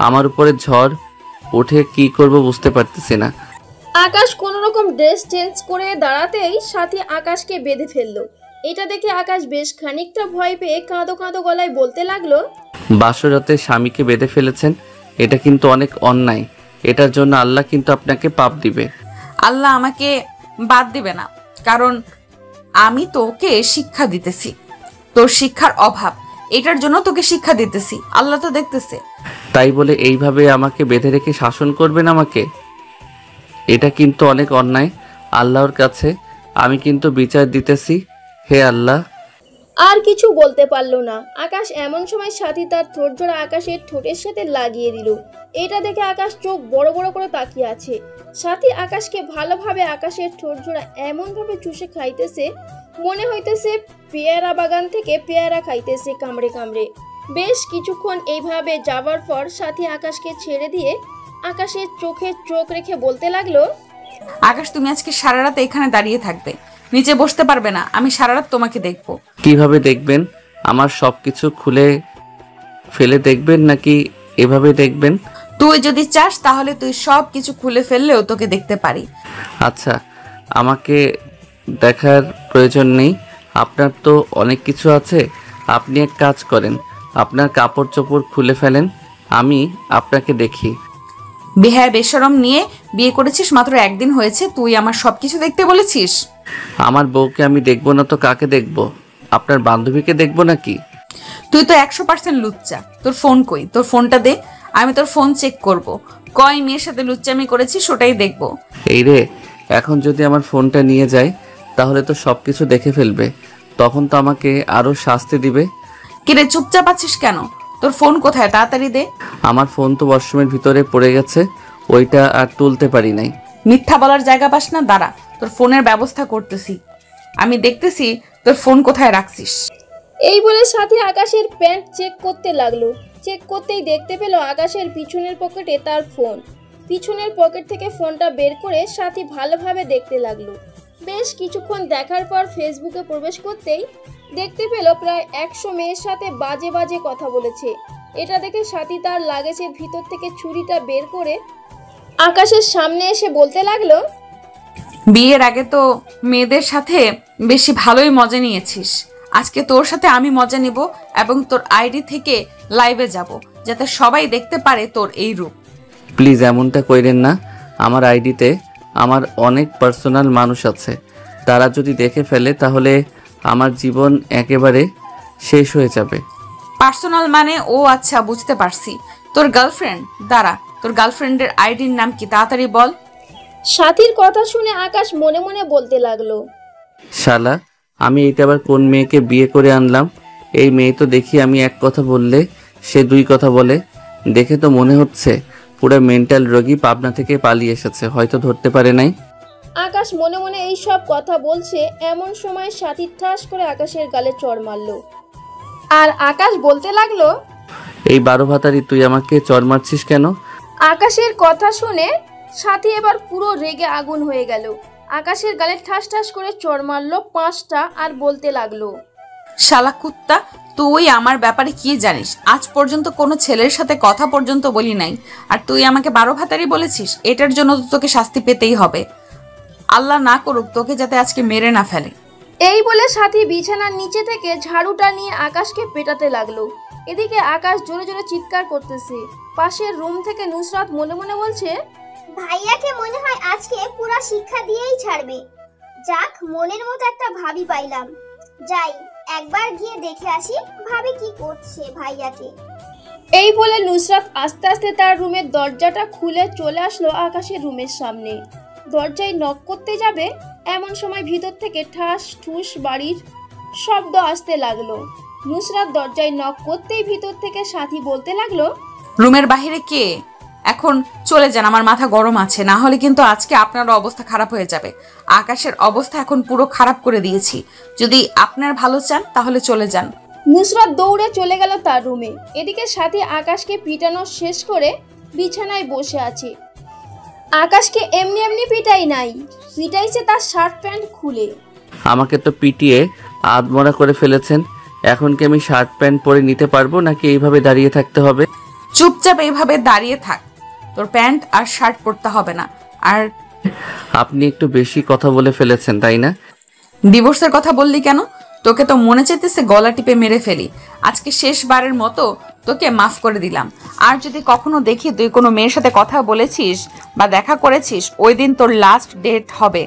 আমার উপরে ঝড় উঠে, কি করব বুঝতে পারতেছি না।
আকাশ কোনো রকম ড্রেস চেঞ্জ করে দাঁড়াতেই সাথী আকাশকে বেঁধে ফেললো। এটা দেখে আকাশ বেশ খানিকটা ভয় পেয়ে কাঁদো কাঁদো গলায় বলতে লাগলো,
বাসরাতে স্বামীকে বেঁধে ফেলেছেন, এটা কিন্তু অনেক অন্যায়। এটার জন্য আল্লাহ কিন্তু আপনাকে পাপ দিবে।
আল্লাহ আমাকে বাদ দিবে না, কারণ আমি তোকে শিক্ষা দিতেছি। তোর শিক্ষার অভাব, এটার জন্য তোকে শিক্ষা দিতেছি, আল্লাহ তো দেখতেছে।
তাই বলে এইভাবে আমাকে বেঁধে রেখে শাসন করবেন আমাকে? এটা কিন্তু অনেক অন্যায়। আল্লাহর কাছে আমি কিন্তু বিচার দিতেছি। হে আল্লাহ।
আর কিছু বলতে পারলো না আকাশ। এমন সময় সাথী তার ঠোঁট জোড়া আকাশের ঠোঁটের সাথে লাগিয়ে দিল। এটা দেখে আকাশ চোখ বড় বড় করে তাকিয়ে আছে। সাথী আকাশকে ভালোভাবে আকাশের ঠোঁট জোড়া এমনভাবে চুষে খাইতেছে, মনে হইতেছে পেয়ারা বাগান থেকে পেয়ারা খাইতেছে কামড়ে কামড়ে। বেশ কিছুক্ষণ এইভাবে যাবার পর সাথী আকাশকে ছেড়ে দিয়ে আকাশের চোখে চোখ রেখে বলতে লাগলো,
আকাশ, তুমি আজকে সারা রাত এখানে দাঁড়িয়ে থাকবে, নিচে বসতে পারবে না। আমি সারা রাত তোমাকে দেখবো।
কিভাবে দেখবেন? আমার সবকিছু খুলে ফেলে দেখবেন নাকি এভাবে দেখবেন?
তুই যদি চাস তাহলে তুই সব কিছু খুলে ফেললেও তোকে দেখতে পারি।
আচ্ছা, আমাকে দেখার প্রয়োজন নেই। আপনার তো অনেক কিছু আছে। আপনি এক কাজ করেন, আপনার কাপড় চোপড় খুলে ফেলেন, আমি আপনাকে দেখি।
বেহায়া বেশরম নিয়ে বিয়ে করেছিস, মাত্র একদিন হয়েছে, তুই আমার সবকিছু দেখতে বলেছিস?
আমার বউকে আমি দেখবো না তো কাকে দেখবো? আপনার বান্ধবীকে দেখবো নাকি?
তুই তো 100% লুচ্চা। তোর ফোন কই? তোর ফোনটা দে, আমি তোর ফোন চেক করব। কয় মেয়ের সাথে লুচ্চামি করেছিস ওটাই দেখবো।
এই রে, এখন যদি আমার ফোনটা নিয়ে যায় তাহলে তো সবকিছু দেখে ফেলবে, তখন তো আমাকে আরো শাস্তি দিবে।
কিরে চুপচাপ আছিস কেন? তোর ফোন কোথায়? তাড়াতাড়ি দে।
আমার ফোন তো ওয়াশরুমের ভিতরে পড়ে গেছে, ওইটা আর তুলতে পারি নাই।
মিথ্যা বলার জায়গা পাস না, দাঁড়া, তোর ফোনের ব্যবস্থা করতেছি। আমি দেখতেছি তোর ফোন কোথায় রাখছিস।
এই বলে সাথী আকাশের প্যান্ট চেক করতে লাগলো। চেক করতেই দেখতে পেল আকাশের পিছনের পকেটে তার ফোন। পিছনের পকেট থেকে ফোনটা বের করে সাথী ভালোভাবে দেখতে লাগলো। বেশ কিছুক্ষণ দেখার পর ফেসবুকে প্রবেশ করতেই দেখতে পেল প্রায় 100 মেয়ের সাথে বাজে বাজে কথা বলেছে। এটা দেখে সাথী তার লাগেজের ভিতর থেকে ছুরিটা বের করে আকাশের সামনে এসে বলতে লাগলো,
বিয়ের আগে তো মেয়েদের সাথে বেশি ভালোই মজা নিয়েছিস, আজকে তোর সাথে আমি মজা নিব এবং তোর আইডি থেকে লাইভে যাব, যাতে সবাই দেখতে পারে তোর এই রূপ।
প্লিজ এমনটা কইরেন না। আমার আইডিতে আমার অনেক পার্সোনাল মানুষ আছে, তারা যদি দেখে ফেলে তাহলে আমার জীবন একেবারে শেষ হয়ে যাবে।
পার্সোনাল মানে? ও আচ্ছা, বুঝতে পারছি। তোর গার্লফ্রেন্ড? দাঁড়া, তোর গার্লফ্রেন্ডের আইডির নাম কি? তাড়াতাড়ি বল।
সাথীর কথা শুনে আকাশ মনে মনে বলতে লাগলো,
শালা, আমি এটা আবার কোন মেয়েকে বিয়ে করে আনলাম? এই মেয়ে তো দেখি আমি এক কথা বললে সে দুই কথা বলে। দেখে তো মনে হচ্ছে পুরো মেন্টাল রোগী, পাবনা থেকে পালিয়ে এসেছে, হয়তো ধরতে পারে নাই।
আকাশ মনে মনে এই সব কথা বলছে এমন সময় সাথী ঠাস করে আকাশের গালে চড় মারলো। আর আকাশ বলতে লাগলো,
এই 12 ভাতারি তুই আমাকে চড় মারছিস কেন?
আকাশের কথা শুনে সাথী এবার পুরো রেগে আগুন হয়ে গেল। আকাশের গালে ঠাস ঠাস করে চড় মারলো 5টা আর বলতে লাগলো,
শালা কুত্তা, তুই আমার ব্যাপারে কি জানিস? আজ পর্যন্ত কোনো ছেলের সাথে কথা পর্যন্ত বলি নাই, আর তুই আমাকে 12 ভাতারি বলেছিস। এটার জন্য তো তোকে শাস্তি পেতেই হবে। আল্লাহ না করুক তোকে যাতে আজকে মেরে না ফেলে।
এই বলে সাথী বিছানার নিচে থেকে ঝাড়ুটা নিয়ে আকাশকে পেটাতে লাগলো। এদিকে আকাশ জোরে জোরে চিৎকার করতেছে। পাশের রুম থেকে নুসরাত মনে মনে বলছে,
ভাইয়াকে মনে হয় আজকে পুরা শিক্ষা দিয়েই ছাড়বে। যাক, মনের মতো একটা ভাবি পাইলাম। যাই একবার গিয়ে দেখে আসি ভাবি কি করছে ভাইয়াকে।
এই বলে নুসরাত আস্তে আস্তে তার রুমের দরজাটা খুলে চলে আসলো আকাশের রুমের সামনে। দরজায় নক করতে যাবে এমন সময় ভিতর থেকে ঠাস ঠুস বাড়ির শব্দ আসতে লাগলো। নুসরাত দরজায় নক করতেই ভিতর থেকে সাথী বলতে লাগলো,
রুমের বাইরে কে? এখন চলে যান, আমার মাথা গরম আছে, না হলে কিন্তু আজকে আপনার অবস্থা খারাপ হয়ে যাবে। আকাশের অবস্থা এখন পুরো খারাপ করে দিয়েছি, যদি আপনার ভালো চান তাহলে চলে যান।
নুসরাত দৌড়ে চলে গেল তার রুমে। এদিকে সাথী আকাশকে পিটানো শেষ করে বিছানায় বসে আছে। আকাশকে এমনি এমনি পিটাই নাই, পিটাইছে তার শার্ট প্যান্ট খুলে।
আমাকে তো পিটিয়ে আধমরা করে ফেলেছেন, এখন কি আমি শার্ট প্যান্ট পরে নিতে পারবো নাকি এইভাবে দাঁড়িয়ে থাকতে হবে?
চুপচাপ এইভাবে দাঁড়িয়ে থাক, তোর প্যান্ট আর শার্ট পরতে হবে না। আর
আপনি একটু বেশি কথা বলে ফেলেছেন, তাই না?
ডিভোর্সের কথা বললি কেন? তোকে তো মনে চাইতেছে গলা টিপে মেরে ফেলি। আজকে শেষবারের মতো তোকে মাফ করে দিলাম। আর যদি কখনো দেখি তুই কোনো মেয়ের সাথে কথা বলেছিস বা দেখা করেছিস, ওই দিন তোর লাস্ট ডেট হবে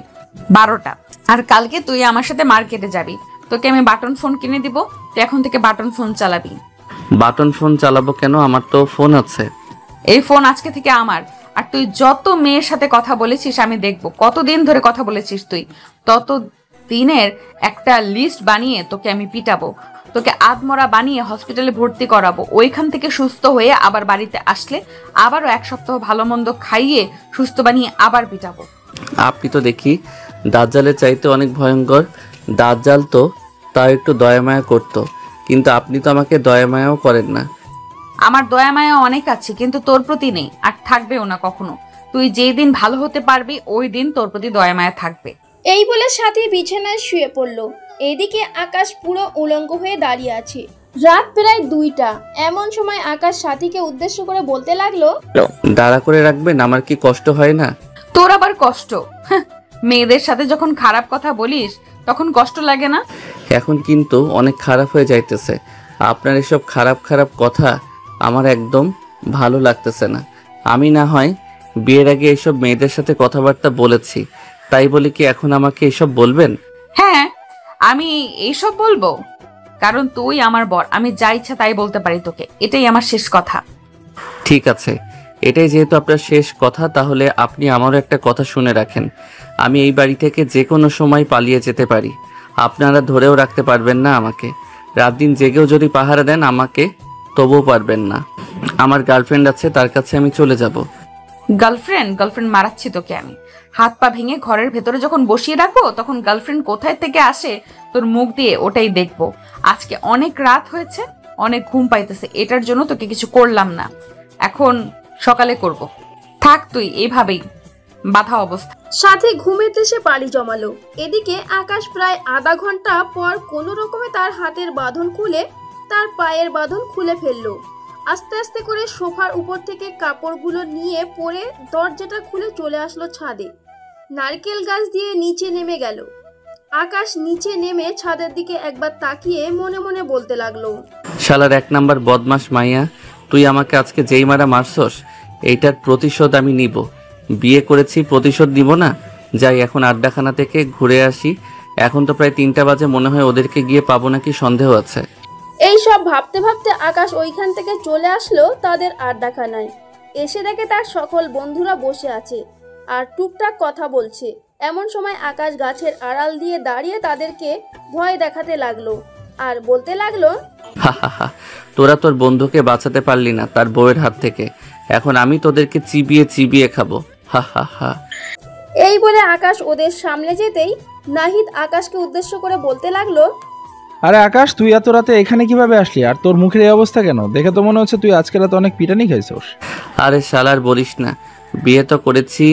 12টা। আর কালকে তুই আমার সাথে মার্কেটে যাবি, তোকে আমি বাটন ফোন কিনে দিব, তুই এখন থেকে বাটন ফোন চালাবি।
বাটন ফোন চালাবো কেন? আমার তো ফোন আছে।
এই ফোন আজকে থেকে আমার। আর তুই যত মেয়ের সাথে কথা বলেছিস আমি দেখবো, কতদিন ধরে কথা বলেছিস তুই, তত 3-এর একটা লিস্ট বানিয়ে তোকে আমি পিটাবো, তোকে আধমরা বানিয়ে হসপিটালে ভর্তি করাবো। ওইখান থেকে সুস্থ হয়ে আবার বাড়িতে আসলে আবারও 1 সপ্তাহ ভালো মন্দ খাইয়ে সুস্থ বানিয়ে আবার পিটাবো।
আপনি তো দেখি দাজ্জালের চাইতে অনেক ভয়ঙ্কর। দাজ্জাল তো তাও একটু দয়ামায়া করতো, কিন্তু আপনি তো আমাকে দয়ামায়াও করেন না।
আমার দয়া মায়া অনেক আছে, কিন্তু তোর প্রতি নেই, আর থাকবেও না কখনো। তুই যেই দিন ভালো হতে পারবি ওই দিন তোর প্রতি দয়া মায়া থাকবে।
এই বলে সাথী বিছানায় শুয়ে পড়ল। এদিকে আকাশ পুরো উলঙ্গ হয়ে দাঁড়িয়ে আছে। রাত প্রায় 2টা। এমন সময় আকাশ সাথীকে উদ্দেশ্য করে বলতে লাগলো,
দাঁড়া করে রাখবেন, আমার কি কষ্ট হয় না?
তোর আবার কষ্ট? মেয়েদের সাথে যখন খারাপ কথা বলিস তখন কষ্ট লাগে না?
এখন কিন্তু অনেক খারাপ হয়ে যাইতেছে। আপনার এসব খারাপ খারাপ কথা আমার একদম ভালো লাগতেছে না। আমি না হয় বিয়ের আগে এইসব মেয়েদের সাথে কথাবার্তা বলেছি, তাই বলে কি এখন আমাকে এসব বলবেন?
হ্যাঁ, আমি এইসব বলবো, কারণ তুই আমার বর। আমি যা ইচ্ছা তাই বলতে পারি তোকে। এটাই আমার শেষ কথা।
ঠিক আছে, এটাই যেহেতু আপনার শেষ কথা, তাহলে আপনি আমারও একটা কথা শুনে রাখেন। আমি এই বাড়ি থেকে যে কোনো সময় পালিয়ে যেতে পারি। আপনারা ধরেও রাখতে পারবেন না আমাকে। রাত দিন জেগেও যদি পাহারা দেন আমাকে, তবুও পারবেন না। আমার গার্লফ্রেন্ড আছে, তার কাছে আমি চলে যাব।
গার্লফ্রেন্ড মারাচ্ছি তোকে আমি। হাত পা ভেঙে ঘরের ভেতরে যখন বসিয়ে রাখবো তখন গার্লফ্রেন্ড কোথায় থেকে আসে তোর মুখ দিয়ে ওটাই দেখবো। আজকে অনেক রাত হয়েছে, অনেক ঘুম পাইতেছে, এটার জন্য তোকে কিছু করলাম না, এখন সকালে করব। থাক তুই এইভাবেই বাধা অবস্থা।
সাথী ঘুমেতে সে পালি জমালো। এদিকে আকাশ প্রায় আধা ঘন্টা পর কোনো রকমে তার হাতের বাঁধন খুলে তার পায়ের বাঁধন খুলে ফেললো। আস্তে আস্তে করে সোফার উপর থেকে কাপড়গুলো নিয়ে পরে দরজাটা খুলে চলে আসলো ছাদে। নারকেল গাছ দিয়ে নিচে নেমে গেল। আকাশ নিচে নেমে ছাদের দিকে একবার তাকিয়ে মনে মনে বলতে লাগলো,
শালার 1 নাম্বার বদমাস মাইয়া, তুই আমাকে আজকে যেই মারা মারছস, এইটার প্রতিশোধ আমি নিব। বিয়ে করেছি, প্রতিশোধ নিব না? যাই এখন আড্ডাখানা থেকে ঘুরে আসি। এখন তো প্রায় 3টা বাজে, মনে হয় ওদেরকে গিয়ে পাবো নাকি সন্দেহ আছে।
এই সব ভাবতে ভাবতে আকাশ ওইখান থেকে চলে আসলো তাদের আড্ডাখানায়। এসে দেখে তার সকল বন্ধুরা বসে আছে আর টুকটাক কথা বলছে। এমন সময় আকাশ গাছের আড়াল দিয়ে দাঁড়িয়ে তাদেরকে ভয় দেখাতে লাগলো আর বলতে লাগলো,
হা হা হা, তোরা তোর বন্ধুকে বাঁচাতে পারলি না তার বউয়ের হাত থেকে, এখন আমি তোদেরকে চিবিয়ে চিবিয়ে খাবো। হা হা হা।
এই বলে আকাশ ওদের সামনে যেতেই নাহিদ আকাশকে উদ্দেশ্য করে বলতে লাগলো,
আরে আকাশ, তুই এত রাতে এখানে কিভাবে আসলি? আর তোর মুখের এই অবস্থা কেন? দেখে তো মনে হচ্ছে তুই আজকে রাতে অনেক পিটানি খাইছস।
আরে শালার বলিস না, বিয়ে তো করেছি,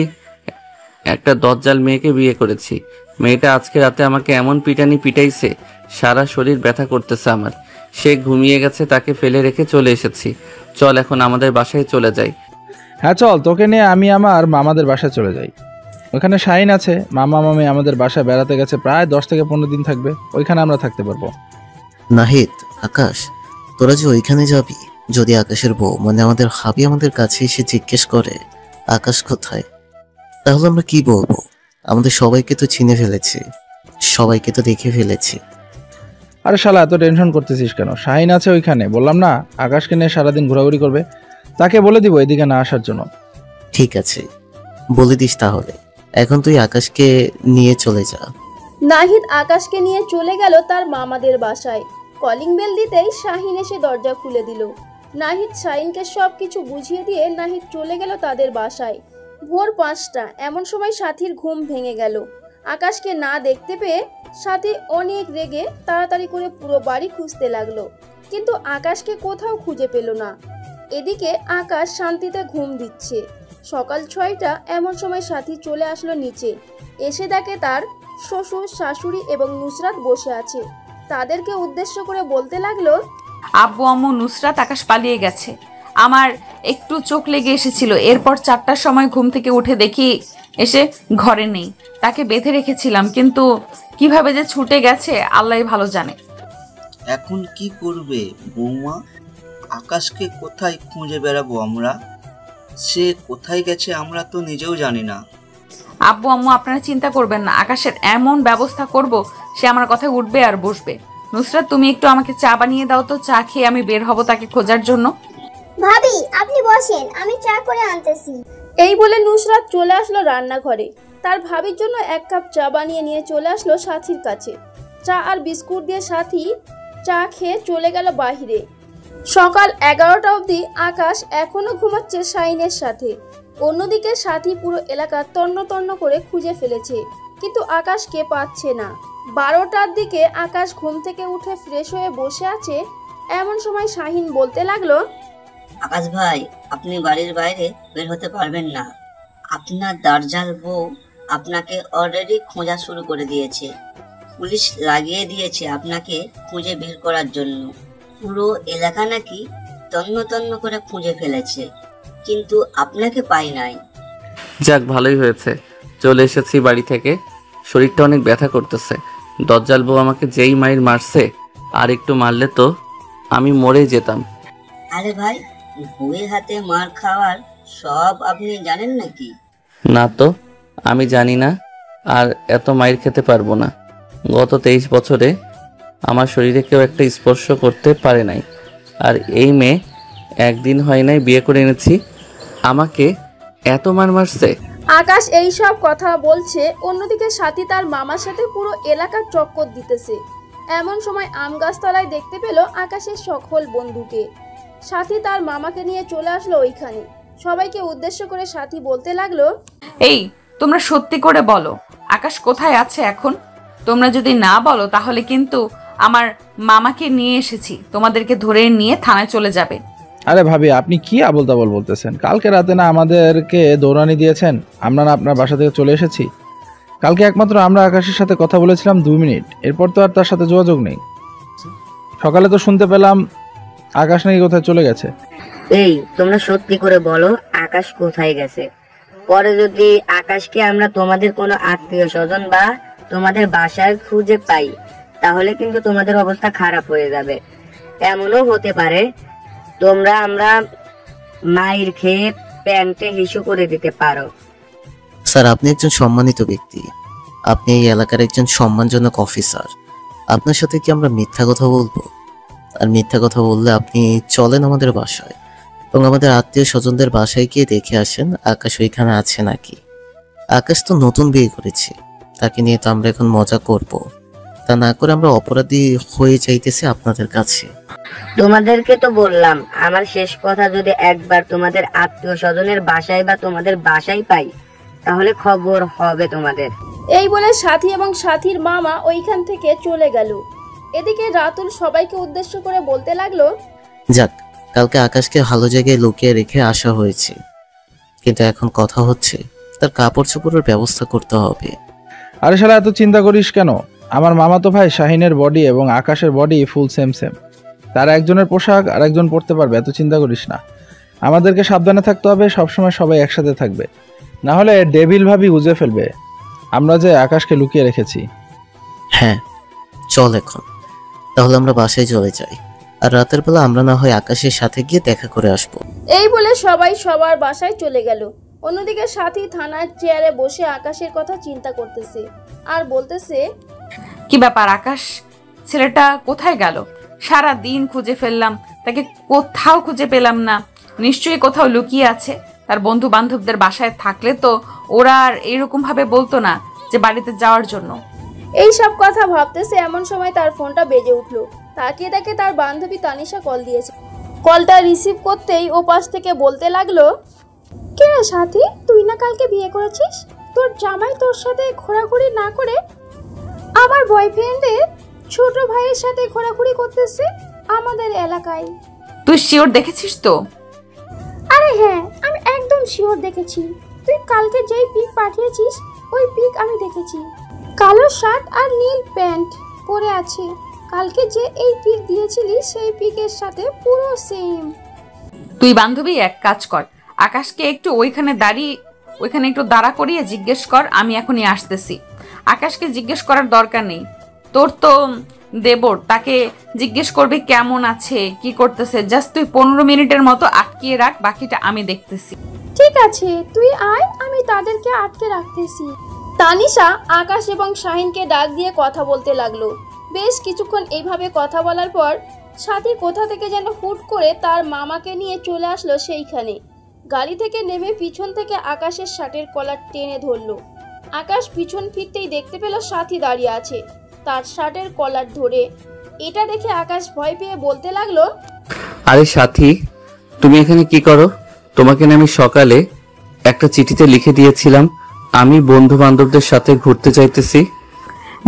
একটা দজ্জাল মেয়েকে বিয়ে করেছি। মেয়েটা আজকে রাতে আমাকে এমন পিটানি পিটাইছে, সারা শরীর ব্যথা করতেছে আমার। সে ঘুমিয়ে গেছে, তাকে ফেলে রেখে চলে এসেছি। চল এখন আমাদের বাসায় চলে যাই।
হ্যাঁ চল, তোকে নিয়ে আমি আমার মামাদের বাসায় চলে যাই। ওখানে শাহিন আছে, মামা মামি আমাদের বাসায় বেড়াতে গেছে, প্রায় 10 থেকে 15 দিন থাকবে। ওইখানে আমরা থাকতে পারবো।
নাহিদ, আকাশ, তোরা যে ওইখানে যাবি, যদি আকাশের বউ মানে আমাদের হাবি আমাদের কাছে এসে জিজ্ঞেস করে আকাশ কোথায়, তাহলে আমরা কি বলবো? আমাদের সবাইকে তো চিনে ফেলেছি, সবাইকে তো দেখে ফেলেছি।
আরে শালা, এত টেনশন করতেছিস কেন? শাহিন আছে ওইখানে, বললাম না, আকাশকে নিয়ে সারাদিন ঘোরাঘুরি করবে। তাকে বলে দিব এদিকে না আসার জন্য।
ঠিক আছে, বলে দিস তাহলে। এখন তুই আকাশকে নিয়ে চলে যা।
নাহিদ আকাশকে নিয়ে চলে গেল তার মামাদের বাসায়। কলিং বেল দিতেই শাহিন এসে দরজা খুলে দিল। নাহিদ শাহিনকে সব কিছু বুঝিয়ে দিয়ে নাহিদ চলে গেল তাদের বাসায়। ভোর 5টা। এমন সময় সাথীর ঘুম ভেঙে গেল। আকাশকে না দেখতে পেয়ে সাথী অনেক রেগে তাড়াতাড়ি করে পুরো বাড়ি খুঁজতে লাগলো, কিন্তু আকাশকে কোথাও খুঁজে পেল না। এদিকে আকাশ শান্তিতে ঘুম দিচ্ছে। সকাল 6টা। এমন সময় সাথী চলে আসলো নিচে। এসে দেখে তার শ্বশুর, শাশুড়ি এবং নুসরাত বসে আছে। তাদেরকে উদ্দেশ্য করে বলতে লাগলো,
আব্বু আম্মু নুসরাত আকাশ পালিয়ে গেছে। আমার একটু চোখ লেগে এসেছিল, এরপর 4টার সময় ঘুম থেকে উঠে দেখি এসে ঘরে নেই। তাকে বেঁধে রেখেছিলাম, কিন্তু কিভাবে যে ছুটে গেছে আল্লাহই ভালো জানে।
এখন কি করবে বৌমা? আকাশকে কোথায় খুঁজে বেড়াবো আমরা? সে কোথায় গেছে আমরা তো নিজেও জানি না।
আব্বু আম্মু আপনারা চিন্তা করবেন না, আকাশের এমন ব্যবস্থা করব সে আমার কথায় উঠবে আর বসবে। নুসরাত, তুমি একটু আমাকে চা বানিয়ে দাও তো, চা খেয়ে আমি বের হব তাকে খোঁজার জন্য।
ভাবি আপনি বসেন, আমি চা করে আনতেছি।
এই বলে নুসরাত চলে আসলো রান্নাঘরে। তার ভাবির জন্য 1 কাপ চা বানিয়ে নিয়ে চলে আসলো সাথীর কাছে। চা আর বিস্কুট দিয়ে সাথী চা খেয়ে চলে গেল বাইরে। সকাল 11টা অবধি আকাশ এখনো ঘুমাচ্ছে শাহিনের সাথে। অন্যদিকে সাথী পুরো এলাকা তন্ন তন্ন করে খুঁজে ফেলেছে, কিন্তু আকাশকে পাচ্ছে না। 12টার দিকে আকাশ ঘুম থেকে উঠে ফ্রেশ হয়ে বসে আছে। এমন সময় শাহিন বলতে লাগলো,
আকাশ ভাই, আপনি বাড়ির বাইরে বের হতে পারবেন না। আপনার দার্জাল বউ আপনাকে অলরেডি খোঁজা শুরু করে দিয়েছে। পুলিশ লাগিয়ে দিয়েছে আপনাকে খুঁজে বের করার জন্য। পুরো এলাকা নাকি তন্ন তন্ন করে খুঁজে ফেলেছে, কিন্তু আপনাকে পাই নাই।
যাক, ভালোই হয়েছে, চলে এসেছি বাড়ি থেকে। শরীরটা অনেক ব্যথা করতেছে। দজ্জাল বউ আমাকে যেই মাইর মারছে, আর একটু মারলে তো আমি মরেই যেতাম।
আরে ভাই, বউয়ের হাতে মার খাওয়ার সব আপনি জানেন নাকি?
না তো, আমি জানি না, আর এত মাইর খেতে পারবো না। গত 23 বছরে আমার শরীরে কেউ একটা স্পর্শ করতে পারে নাই, আর এই মেয়ে একদিন হয় নাই বিয়ে করে এনেছি, আমাকে এত মার মারছে।
আকাশ এই সব কথা বলছে, অন্যদিকে সাথী তার মামার সাথে পুরো এলাকার চক্কর দিতেছে। এমন সময় আম গাছতলায় দেখতে পেল আকাশের সকল বন্ধুকে। সাথী তার মামাকে নিয়ে চলে আসলো ওইখানে। সবাইকে উদ্দেশ্য করে সাথী বলতে লাগলো,
এই, তোমরা সত্যি করে বলো, আকাশ কোথায় আছে এখন? তোমরা যদি না বলো তাহলে কিন্তু আমার মামাকে নিয়ে এসেছি, তোমাদেরকে ধরে নিয়ে থানায় চলে যাবে।
আরে ভাবি, আপনি কি আবল তাবল বলতেছেন? কালকে রাতে না আমাদেরকে দৌড়ানি দিয়েছেন, আমরা না আপনার বাসা থেকে চলে এসেছি। কালকে একমাত্র আমরা আকাশের সাথে কথা বলেছিলাম 2 মিনিট, এরপর তো আর তার সাথে যোগাযোগ নেই। সকালে তো শুনতে পেলাম আকাশ নাকি কোথায় চলে গেছে।
এই, তোমরা সত্যি করে বলো, আকাশ কোথায় গেছে? পরে যদি আকাশকে আমরা তোমাদের কোনো আত্মীয় স্বজন বা তোমাদের বাসায় খুঁজে পাই, তাহলে কিন্তু তোমাদের অবস্থা খারাপ হয়ে যাবে। এমনও হতে পারে আমরা মাইর খেয়ে প্যান্টে হিসু করে দিতে পারো।
স্যার, আপনি একজন সম্মানিত ব্যক্তি, আপনি এই এলাকার একজন সম্মানজনক অফিসার। আপনার সাথে কি আমরা মিথ্যা কথা বলবো? আর মিথ্যা কথা বললে আপনি চলেন আমাদের বাসায় এবং আমাদের আত্মীয় স্বজনদের বাসায় গিয়ে দেখে আসেন আকাশ ওইখানে আছে নাকি। আকাশ তো নতুন বিয়ে করেছে, তাকে নিয়ে তো আমরা এখন মজা করব, তা না করে আমরা অপরাধী হয়ে যাইতেছি আপনাদের কাছে।
তোমাদেরকে তো বললাম, আমার শেষ কথা, যদি একবার তোমাদের আত্মীয় স্বজনের বাসায় বা তোমাদের বাসায় পাই, তাহলে খবর হবে তোমাদের।
এই বলে সাথী এবং সাথীর মামা ওইখান থেকে চলে গেল। এদিকে রাতুল সবাইকে উদ্দেশ্য করে বলতে লাগলো,
যাক, কালকে আকাশকে ভালো জায়গায় লুকিয়ে রেখে আসা হয়েছে, কিন্তু এখন কথা হচ্ছে তার কাপড় চোপড়ের ব্যবস্থা করতে হবে।
আরে শালা, এত চিন্তা করিস কেন? আমার মামাতো ভাই শাহিনের বডি এবং আকাশের বডি ফুল সেম। তার একজনের পোশাক আর একজন পরতে পারবে, এত চিন্তা করিস না। আমাদেরকে সাবধানে থাকতে হবে, সবসময় সবাই একসাথে থাকবে, না হলে ডেভিল ভাবি বুঝে ফেলবে আমরা যে আকাশকে লুকিয়ে রেখেছি।
হ্যাঁ, চল এখন তাহলে আমরা বাসায় চলে যাই, আর রাতের বেলা আমরা না হয় আকাশের সাথে গিয়ে দেখা করে আসবো।
এই বলে সবাই সবার বাসায় চলে গেল। অন্যদিকে সাথী থানার চেয়ারে বসে আকাশের কথা চিন্তা করতেছে আর বলতেছে,
কি ব্যাপার আকাশ, ছেলেটা কোথায় গেল? সারা দিন খুঁজে ফেললাম, তাকে কোথাও খুঁজে পেলাম না। নিশ্চয়ই কোথাও লুকিয়ে আছে। তার বন্ধু বান্ধবদের বাসায় থাকলে তো ওরা আর এরকম ভাবে বলতো না যে বাড়িতে যাওয়ার জন্য।
এই সব কথা ভাবতেছে এমন সময় তার ফোনটা বেজে উঠলো। তাকিয়ে দেখে তার বান্ধবী তানিশা কল দিয়েছে। কলটা রিসিভ করতেই ও পাশ থেকে বলতে লাগলো, কে রে সাথী, তুই না কালকে বিয়ে করেছিস? তোর জামাই তোর সাথে ঘোরাঘুরি না করে আমার বয়ফ্রেন্ডের ছোট ভাইয়ের সাথে ঘোরাঘুরি করতেছে আমাদের এলাকায়।
তুই শিওর দেখেছিস তো?
আরে হ্যাঁ, আমি একদম শিওর দেখেছি। তুই কালকে যেই পিক পাঠিয়েছিস ওই পিক আমি দেখেছি। কালো শার্ট আর নীল প্যান্ট পরে আছে। কালকে যে এই পিক দিয়েছিলি সেই পিকের সাথে পুরো সেম।
তুই বান্ধবী এক কাজ কর, আকাশকে একটু ওইখানে একটু দাঁড়া করিয়ে জিজ্ঞেস কর, আমি এখনই আসতেছি। আকাশকে জিজ্ঞেস করার দরকার নেই, তোর তো দেবর, তাকে জিজ্ঞেস করবি কেমন আছে, কি করতেছে। জাস্ট তুই 15 মিনিটের মতো আটকিয়ে রাখ, বাকিটা আমি দেখতেছি।
ঠিক আছে, তুই আয়, আমি তাদেরকে আটকে রাখতেছি। তানিশা আকাশ এবং শাহিনকে ডাক দিয়ে কথা বলতে লাগলো। বেশ কিছুক্ষণ এইভাবে কথা বলার পর সাথী কোথা থেকে যেন হুট করে তার মামাকে নিয়ে চলে আসলো সেইখানে। গাড়ি থেকে নেমে পিছন থেকে আকাশের শার্টের কলার টেনে ধরলো আকাশ পিছন ফিরতেই দেখতে পেল সাথী দাঁড়িয়ে আছে তার শার্টের কলার ধরে। এটা দেখে আকাশ ভয় পেয়ে বলতে লাগলো,
আরে সাথী, তুমি এখানে কি করো? তোমাকে না আমি সকালে একটা চিঠিতে লিখে দিয়েছিলাম আমি বন্ধু বান্ধবদের সাথে ঘুরতে চাইতেছি।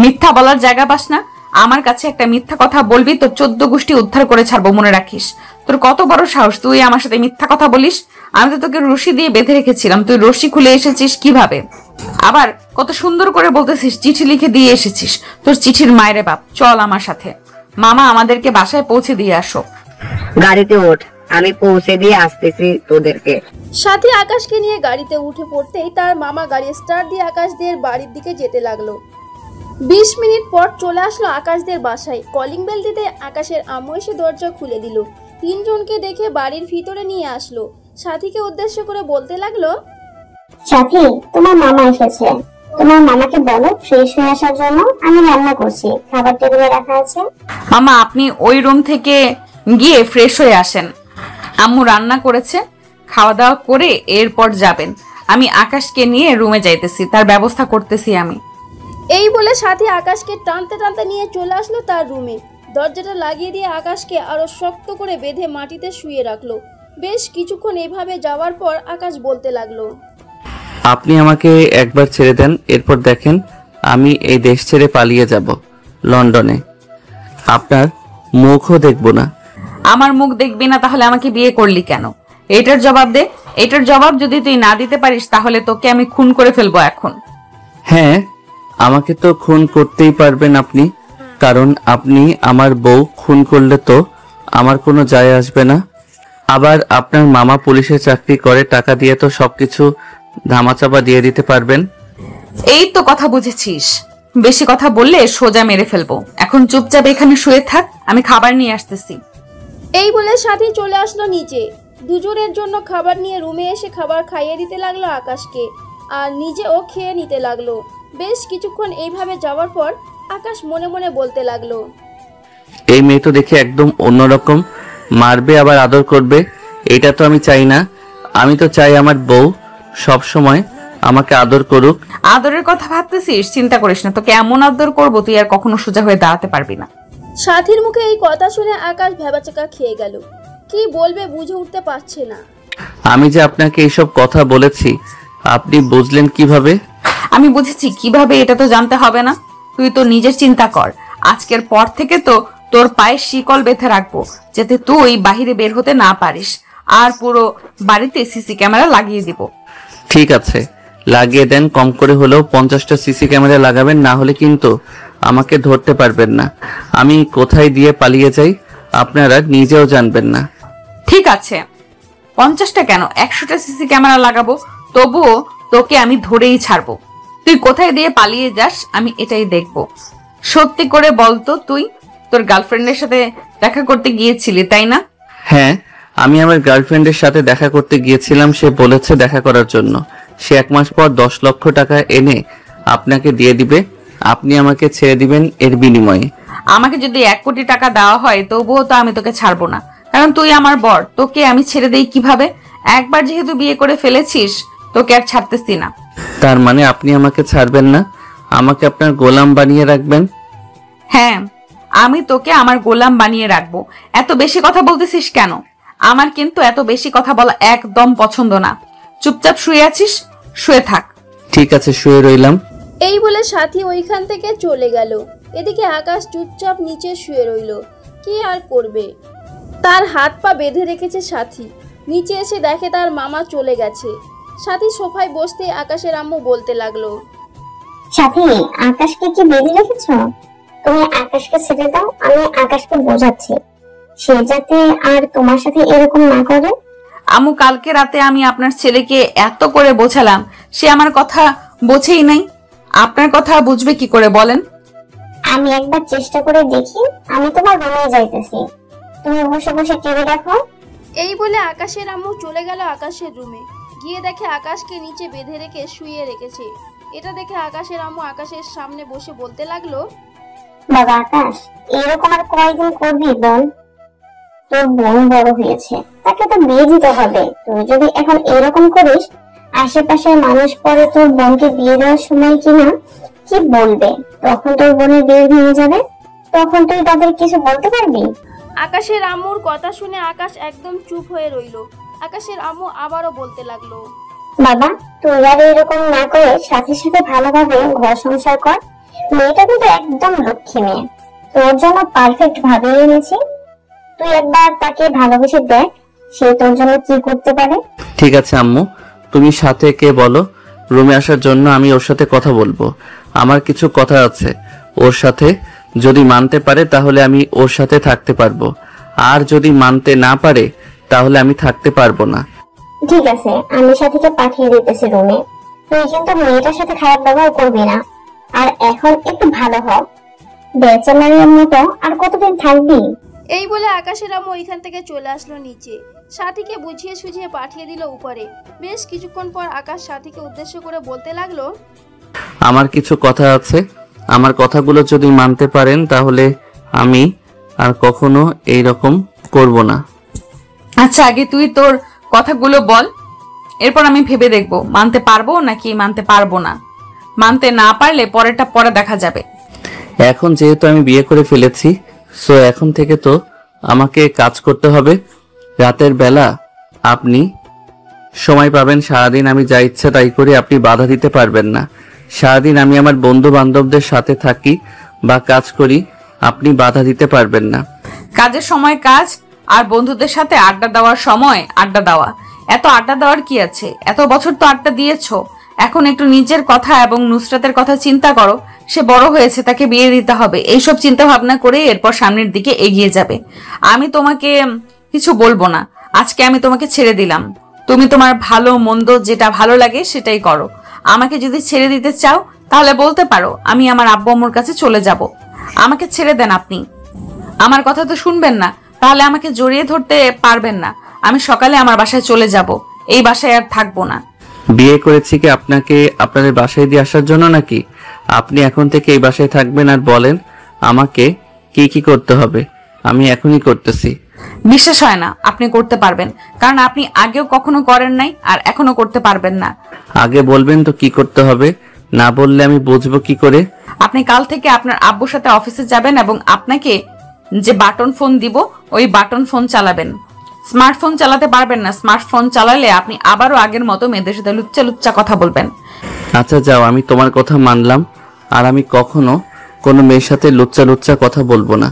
মিথ্যা বলার জায়গা পাস না? আমার কাছে একটা মিথ্যা কথা বলবি তোর 14 গোষ্ঠী উদ্ধার করে ছাড়বো, মনে রাখিস। তোর কত বড় সাহস, তুই আমার সাথে মিথ্যা কথা বলিস? আমি তো তোকে রশি দিয়ে বেঁধে রেখেছিলাম, তুই রশি খুলে এসেছিস কিভাবে? আবার কত সুন্দর করে বলতেছিস চিঠি লিখে দিয়ে এসেছিস। তোর চিঠির মায়েরে বাপ, চল আমার সাথে, মামা আমাদেরকে বাসায় পৌঁছে দিয়ে আসো।
গাড়িতে ওঠ, আমি পৌঁছে দিয়ে আসতেছি তোদেরকে।
সাথী আকাশকে নিয়ে গাড়িতে উঠে পড়তেই তার মামা গাড়ি স্টার্ট দিয়ে আকাশদের বাড়ির দিকে যেতে লাগলো। 20 মিনিট পর চলে আসলো আকাশদের বাসায়। কলিং বেল দিতে আকাশের আম্মু এসে দরজা খুলে দিল। তিনজনকে দেখে বাড়ির ভিতরে নিয়ে আসলো। সাথীকে উদ্দেশ্য করে বলতে লাগলো,
সাথী, তোমার মামা এসেছে, তোমার মামাকে বলো ফ্রেশ হয়ে আসার জন্য। আমি রান্না করছি, খাবার টেবিলে রাখা আছে।
মামা আপনি ওই রুম থেকে গিয়ে ফ্রেশ হয়ে আসেন, আম্মু রান্না করেছে, খাওয়া দাওয়া করে এরপর যাবেন। আমি আকাশকে নিয়ে রুমে যাইতেছি, তার ব্যবস্থা করতেছি আমি।
এই বলে সাথী আকাশকে টানতে টানতে নিয়ে চলে আসলো তার রুমে। দরজাটা লাগিয়ে দিয়ে আকাশকে আরো শক্ত করে বেঁধে মাটিতে শুয়ে রাখলো। বেশ কিছুক্ষণ এভাবে যাওয়ার পর আকাশ বলতে লাগলো,
আপনি আমাকে একবার ছেড়ে দেন, এরপর দেখেন আমি এই দেশ ছেড়ে পালিয়ে যাব লন্ডনে। আপনার মুখও দেখব না।
আমার মুখ দেখবি না তাহলে আমাকে বিয়ে করলি কেন? এটার জবাব দে। এটার জবাব যদি তুই না দিতে পারিস তাহলে তোকে আমি খুন করে ফেলবো এখন।
হ্যাঁ, আমাকে তো খুন করতেই পারবেন আপনি, কারণ আপনি আমার বউ খুন করলে তো আমার কোনো যায় আসবে না। আবার আপনার মামা পুলিশে চাকরি করে, টাকা দিয়ে তো সবকিছু ধামাচাপা দিয়ে দিতে পারবেন।
এই তো কথা বুঝেছিস, বেশি কথা বললে সোজা মেরে ফেলবো। এখন চুপচাপ এখানে শুয়ে থাক, আমি খাবার নিয়ে আসতেছি।
এই বলে সাথী চলে আসলো নিচে। দুজনের জন্য খাবার নিয়ে রুমে এসে খাবার খাইয়ে দিতে লাগলো আকাশকে, আর নিজেও খেয়ে নিতে লাগলো। বেশ কিছুক্ষণ এইভাবে যাওয়ার পর আকাশ মনে মনে বলতে লাগলো,
এই মেয়ে তো দেখে একদম অন্যরকম, মারবে আবার আদর করবে। এটা তো আমি চাই না। আমি তো চাই আমার বউ সব সময় আমাকে আদর করুক।
আদরের কথা ভাবতেছিস? চিন্তা করিস না, তোকে এমন আদর করবো তুই আর কখনো সোজা হয়ে দাঁড়াতে পারবি না।
সাথীর মুখে এই কথা শুনে আকাশ ভেবাচাকা খেয়ে গেল। কি বলবে বুঝে উঠতে পারছে না।
আমি যে আপনাকে এইসব কথা বলেছি আপনি বুঝলেন কিভাবে?
আমি বুঝেছি কিভাবে, এটা তো জানতে হবে না। তুই তো নিজের চিন্তা কর। আজকের পর থেকে তো তোর পায়ে শিকল বেঁধে রাখবো, যাতে তুই বাহিরে বের হতে না পারিস। আর পুরো বাড়িতে সিসি ক্যামেরা লাগিয়ে দিব।
ঠিক আছে, লাগিয়ে দেন। কম করে হলেও 50টা সিসি ক্যামেরা লাগাবেন, না হলে কিন্তু আমাকে ধরতে পারবেন না। আমি কোথায় দিয়ে পালিয়ে যাই আপনারা নিজেও জানবেন না।
ঠিক আছে, 50টা কেন 100টা সিসি ক্যামেরা লাগাবো, তবুও তোকে আমি ধরেই ছাড়বো। তুই কোথায় দিয়ে পালিয়ে যাস আমি এটাই দেখবো। সত্যি করে বলতো, তুই তোর গার্লফ্রেন্ডের সাথে দেখা করতে গিয়েছিলি তাই না?
হ্যাঁ, আমি আমার গার্লফ্রেন্ডের সাথে দেখা করতে গিয়েছিলাম। সে বলেছে দেখা করার জন্য সে 1 মাস পর 10 লক্ষ টাকা এনে আপনাকে দিয়ে দিবে। আপনি আমাকে ছেড়ে দিবেন এর বিনিময়ে।
আমাকে যদি 1 কোটি টাকা দেওয়া হয় তবুও তো আমি তোকে ছাড়বো না, কারণ তুই আমার বর। তোকে আমি ছেড়ে দেই কিভাবে? একবার যেহেতু বিয়ে করে ফেলেছিস তোকে আর ছাড়তেছি না।
তার মানে আপনি আমাকে ছাড়বেন না, আমাকে আপনার গোলাম বানিয়ে রাখবেন?
হ্যাঁ, আমি তোকে আমার গোলাম বানিয়ে রাখবো। এত বেশি কথা বলতেছিস কেন? আমার কিন্তু এত বেশি কথা বলা একদম পছন্দ না। চুপচাপ শুয়ে আছিস, শুয়ে থাক।
ঠিক আছে, শুয়ে রইলাম।
এই বলে সাথী ওইখান থেকে চলে গেল। এদিকে আকাশ চুপচাপ নিচে শুয়ে রইল। কি আর করবে, তার হাত পা বেঁধে রেখেছে সাথী। নিচে এসে দেখে তার মামা চলে গেছে। সাথী সোফায় বসতে আকাশের আম্মু বলতে লাগলো,
সাথী, আকাশকে কি বেঁধে রেখেছ? তুমি আকাশকে ছেড়ে দাও, আমি আকাশকে বোঝাচ্ছি সে যাতে আর তোমার সাথে এরকম না করে।
আম্মু, কালকে রাতে আমি আপনার ছেলেকে এত করে বোঝালাম, সে আমার কথা বোঝেই নাই। আপনার কথা বুঝবে কি করে বলেন?
আমি একবার চেষ্টা করে দেখি। আমি তোমার রুমে যাইতেছি, তুমি বসে বসে টিভি দেখো।
এই বলে আকাশের আম্মু চলে গেল আকাশের রুমে। গিয়ে দেখে আকাশকে নিচে বেঁধে রেখে শুয়ে রেখেছে। এটা দেখে আকাশের আম্মু আকাশের সামনে বসে বলতে লাগলো,
বাবা আকাশ, এরকম আর কয়দিন করবি বল? তোর বোন বড় হয়েছে, তাকে তো বিয়ে দিতে হবে। তুই যদি এখন এরকম করিস আশেপাশের মানুষ পরে তোর বোনকে বিয়ে দেওয়ার সময় কিনা কি বলবে, তখন তোর বোনের বিয়ে ভেঙে যাবে, তখন তুই তাদের কিছু বলতে পারবি?
আকাশের আম্মুর কথা শুনে আকাশ একদম চুপ হয়ে রইল। আকাশের আম্মু আবারও বলতে লাগলো,
বাবা তুই আর এরকম না করে সাথে সাথে ভালোভাবে ঘর সংসার কর। মেয়েটা কিন্তু একদম লক্ষ্মী মেয়ে, তোর জন্য পারফেক্ট ভাবে এনেছি। তুই একবার তাকে ভালোবেসে দেখ সে তোর জন্য কি করতে পারে।
ঠিক আছে আম্মু, তুমি সাথে কে বলো রুমে আসার জন্য, আমি ওর সাথে কথা বলবো। আমার কিছু কথা আছে ওর সাথে, যদি মানতে পারে তাহলে আমি ওর সাথে থাকতে পারবো, আর যদি মানতে না পারে তাহলে আমি থাকতে পারবো না।
ঠিক আছে, আমি সাথীকে পাঠিয়ে দিতেছি রুমে। তুই কিন্তু মেয়েটার সাথে খারাপ ব্যবহার করবি না, আর এখন একটু ভালো হ। ব্যাচেলারের মতো আর কতদিন থাকবি?
এই বলে আকাশের আম্মু ওইখান থেকে চলে আসলো নিচে। সাথীকে বুঝিয়ে সুঝিয়ে পাঠিয়ে দিল উপরে। বেশ কিছুক্ষণ পর আকাশ সাথীকে উদ্দেশ্য করে বলতে লাগলো,
আমার কিছু কথা আছে, আমার কথাগুলো যদি মানতে পারেন তাহলে আমি আর কখনো এই রকম করব না।
আচ্ছা আগে তুই তোর কথাগুলো বল, এরপর আমি ভেবে দেখবো মানতে পারবো নাকি মানতে পারবো না। মানতে না পারলে পরেরটা পরে দেখা যাবে।
এখন যেহেতু আমি বিয়ে করে ফেলেছি, সো এখন থেকে তো আমাকে কাজ করতে হবে। রাতের বেলা আপনি সময় পাবেন, সারাদিন আমি যা ইচ্ছা তাই করি, আপনি বাধা দিতে পারবেন না। সারাদিন আমি আমার বন্ধু বান্ধবদের সাথে থাকি বা কাজ করি, আপনি বাধা দিতে পারবেন না।
কাজের সময় কাজ, আর বন্ধুদের সাথে আড্ডা দেওয়ার সময় আড্ডা দেওয়া। এত আড্ডা দেওয়ার কি আছে? এত বছর তো আড্ডা দিয়েছো, এখন একটু নিজের কথা এবং নুসরাতের কথা চিন্তা করো। সে বড় হয়েছে, তাকে বিয়ে দিতে হবে। এইসব চিন্তা ভাবনা করে এরপর সামনের দিকে এগিয়ে যাবে। আমি তোমাকে কিছু বলবো না, আজকে আমি তোমাকে ছেড়ে দিলাম। তুমি তোমার ভালো মন্দ যেটা ভালো লাগে সেটাই করো। আমাকে যদি ছেড়ে দিতে চাও তাহলে বলতে পারো, আমি আমার আব্বু আম্মুর কাছে চলে যাব। আমাকে ছেড়ে দেন। আপনি আমার কথা তো শুনবেন না, তাহলে আমাকে জড়িয়ে ধরতে পারবেন না। আমি সকালে আমার বাসায় চলে যাব, এই বাসায় আর থাকবো না।
বিয়ে করেছি কি আপনাকে আপনাদের বাসায় দিয়ে আসার জন্য নাকি? আপনি এখন থেকে এই বাসায় থাকবেন আর বলেন আমাকে কি কি করতে হবে, আমি এখনই করতেছি।
বিশ্বাস হয় না আপনি করতে পারবেন, কারণ আপনি আগেও কখনো করেন নাই আর এখনো করতে পারবেন না।
আগে বলবেন তো কি করতে হবে, না বললে আমি বুঝবো কি করে?
আপনি কাল থেকে আপনার আব্বুর সাথে অফিসে যাবেন এবং আপনাকে যে বাটন ফোন দিব ওই বাটন ফোন চালাবেন। স্মার্টফোন চালাতে পারবেন না। স্মার্টফোন চালালে আপনি আবারও আগের মতো মেয়েদের সাথে লুচ্চা লুচ্চা কথা বলবেন।
আচ্ছা যাও, আমি তোমার কথা মানলাম, আর আমি কখনো কোনো মেয়ের সাথে লুচ্চা লুচ্চা কথা বলবো না,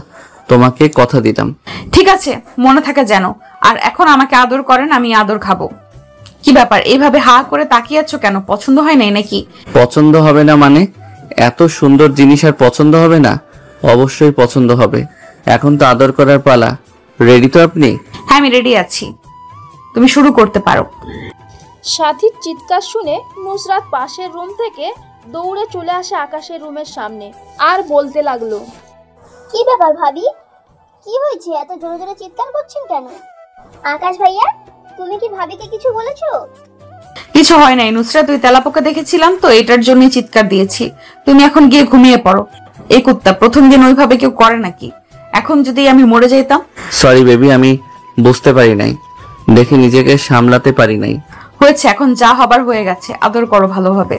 তোমাকে কথা দিলাম।
ঠিক আছে, মনে থাকে যেন। আর এখন আমাকে আদর করেন, আমি আদর খাবো। কি ব্যাপার, এইভাবে হা করে তাকিয়ে আছো কেন? পছন্দ হয় নাই নাকি?
পছন্দ হবে না মানে? এত সুন্দর জিনিস আর পছন্দ হবে না? অবশ্যই পছন্দ হবে। এখন তো আদর করার পালা। রেডি তো আপনি?
হ্যাঁ আমি রেডি আছি, তুমি শুরু করতে পারো।
সাথীর চিৎকার শুনে নুসরাত পাশের রুম থেকে দৌড়ে চলে আসে আকাশের রুমের সামনে আর বলতে লাগলো,
কি ব্যাপার ভাবি, কি হয়েছে? এত জোরে জোরে চিৎকার করছেন কেন? আকাশ ভাইয়া, তুমি কি ভাবিকে কিছু বলেছো?
কিছু হয় নাই নুসরাত, তুই তেলাপোকা দেখেছিলাম তো এটার জন্যই চিৎকার দিয়েছি। তুমি এখন গিয়ে ঘুমিয়ে পড়ো। এই কুত্তা প্রথম দিন ওইভাবে কেউ করে নাকি? এখন যদি আমি মরে যাইতাম।
সরি বেবি, আমি বুঝতে পারি নাই, দেখে নিজেকে সামলাতে পারি নাই।
হয়েছে, এখন যা হবার হয়ে গেছে, আদর করো ভালোভাবে।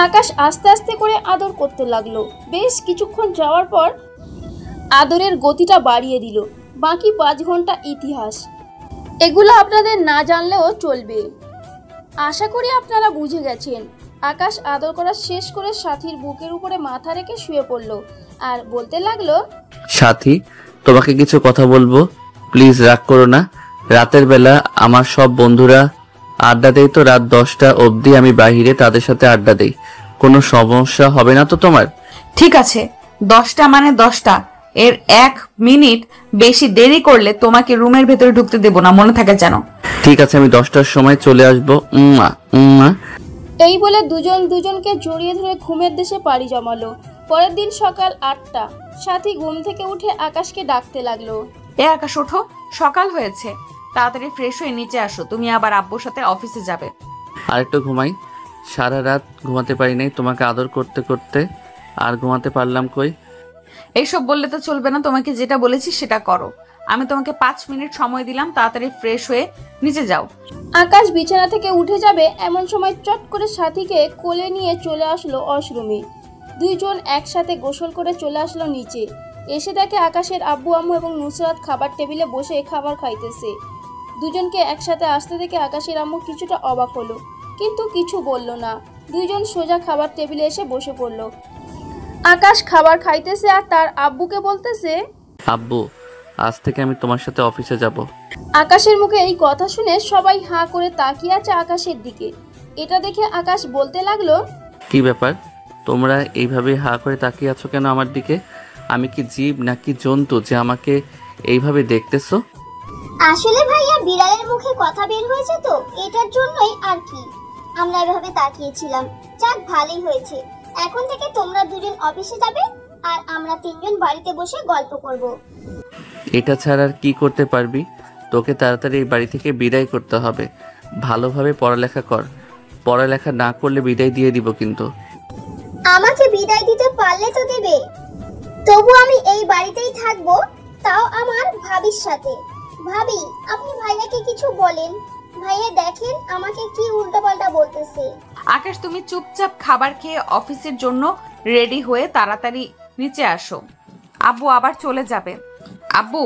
আকাশ আস্তে আস্তে করে আদর করতে লাগলো। বেশ কিছুক্ষণ যাওয়ার পর আদরের গতিটা বাড়িয়ে দিল। বাকি 5 ঘন্টা ইতিহাস, এগুলো আপনাদের না জানলেও চলবে। আশা করি আপনারা বুঝে গেছেন। আকাশ আদর করা শেষ করে সাথীর বুকের উপরে মাথা রেখে শুয়ে পড়ল আর বলতে লাগলো,
সাথী, তোমাকে কিছু কথা বলবো, প্লিজ রাগ করো না। রাতের বেলা আমার সব বন্ধুরা আড্ডা দেয়, তো রাত 10টা অবধি আমি বাহিরে তাদের সাথে আড্ডা দেই। কোনো সমস্যা হবে না তো তোমার?
ঠিক আছে, 10টা মানে 10টা। এর 1 মিনিট বেশি দেরি করলে তোমাকে রুমের ভেতরে ঢুকতে দেব না, মনে থাকে যেন।
ঠিক আছে, আমি 10টার সময় চলে আসবো।
এই বলে দুজন দুজনকে জড়িয়ে ধরে ঘুমের দেশে পাড়ি জমালো। পরের দিন সকাল 8টা। সাথী ঘুম থেকে উঠে আকাশকে ডাকতে লাগলো,
এ আকাশ ওঠো, সকাল হয়েছে, তাড়াতাড়ি ফ্রেশ হয়ে নিচে আসো, তুমি আবার আব্বুর সাথে অফিসে যাবে।
আরেকটু ঘুমাই, সারা রাত ঘুমাতে পারি নাই তোমাকে আদর করতে করতে, আর ঘুমাতে পারলাম কই?
এইসব বললে তো চলবে না, তোমাকে যেটা বলেছি সেটা করো। আমি তোমাকে 5 মিনিট সময় দিলাম, তাড়াতাড়ি ফ্রেশ হয়ে নিচে যাও।
আকাশ বিছানা থেকে উঠে যাবে এমন সময় চট করে সাথীকে কোলে নিয়ে চলে আসলো ওয়াশরুমে। দুইজন একসাথে গোসল করে চলে আসলো নিচে। এসে দেখে আকাশের আব্বু আম্মু এবং নুসরাত খাবার টেবিলে বসে খাবার খাইতেছে। দুজনকে একসাথে আসতে দেখে আকাশের আম্মু কিছুটা অবাক হলো, কিন্তু কিছু বলল না। দুইজন সোজা খাবার টেবিলে এসে বসে পড়ল। আকাশ খাবার খাইতেছে আর তার আব্বুকে বলতেছে,
আব্বু, আজ থেকে আমি তোমার সাথে অফিসে যাব।
আকাশের মুখে এই কথা শুনে সবাই হাঁ করে তাকিয়ে আছে আকাশের দিকে। এটা দেখে আকাশ বলতে লাগলো,
কি ব্যাপার, তোমরা এইভাবে হা করে তাকিয়ে আছো কেন আমার দিকে? আমি কি জীব নাকি জন্তু যে আমাকে এইভাবে দেখতেছো?
আসলে ভাইয়া বিড়ালের মুখে কথা বের হয়েছে তো, এটার জন্যই আর কি আমরা এভাবে তাকিয়েছিলাম। যাক, ভালোই হয়েছে। এখন থেকে তোমরা দুজন অফিসে যাবে আর আমরা তিনজন বাড়িতে বসে গল্প করব।
এটা ছাড়া আর কি করতে পারবি? তোকে তাড়াতাড়ি এই বাড়ি থেকে বিদায় করতে হবে। ভালোভাবে পড়ালেখা কর, পড়ালেখা না করলে বিদায় দিয়ে দিব কিন্তু।
আমাকে বিদায় দিতে পারলে তো দেবে, তবু আমি এই বাড়িতেই থাকবো, তাও আমার ভাবির সাথে। ভাবি, আপনি ভাইয়াকে কিছু বলেন। ভাইয়া দেখেন আমাকে কি উল্টাপাল্টা বলতেছে।
আকাশ, তুমি চুপচাপ খাবার খেয়ে অফিসের জন্য রেডি হয়ে তাড়াতাড়ি নিচে আসো। আব্বু আবার চলে যাবে। আব্বু,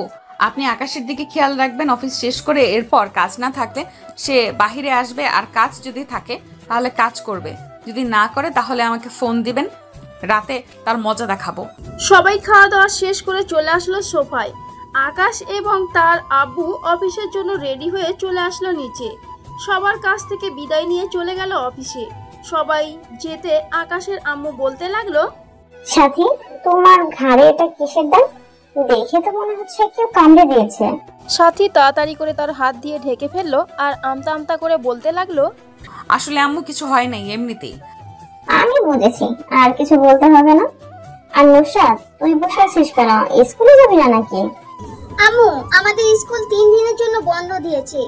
আপনি আকাশের দিকে খেয়াল রাখবেন অফিস শেষ করে। এরপর কাজ না থাকলে সে বাহিরে আসবে, আর কাজ যদি থাকে তাহলে কাজ করবে, যদি না করে তাহলে আমাকে ফোন দিবেন, রাতে তার মজা দেখাবো।
সবাই খাওয়া দাওয়া শেষ করে চলে আসলো সোফায়। আকাশ এবং তার আব্বু অফিসের জন্য রেডি হয়ে চলে আসলো নিচে। সবার কাছ থেকে বিদায় নিয়ে চলে গেল অফিসে। সবাই যেতে আকাশের আম্মু বলতে লাগলো,
সাথী, তোমার ঘাড়ে এটা কিসের দাগ? দেখে তো মনে হচ্ছে কেউ কামড়ে দিয়েছে।
সাথী তাড়াতাড়ি করে তার হাত দিয়ে ঢেকে ফেললো আর আমতা আমতা করে বলতে লাগলো,
আসলে আম্মু কিছু হয় নাই, এমনিতেই।
আমি বুঝেছি, আর কিছু বলতে হবে না। আর নুসরাত, তুই বসে আছিস কেন? স্কুলে যাবি না নাকি?
আম্মু, আমাদের স্কুল 3 দিনের জন্য বন্ধ দিয়েছে।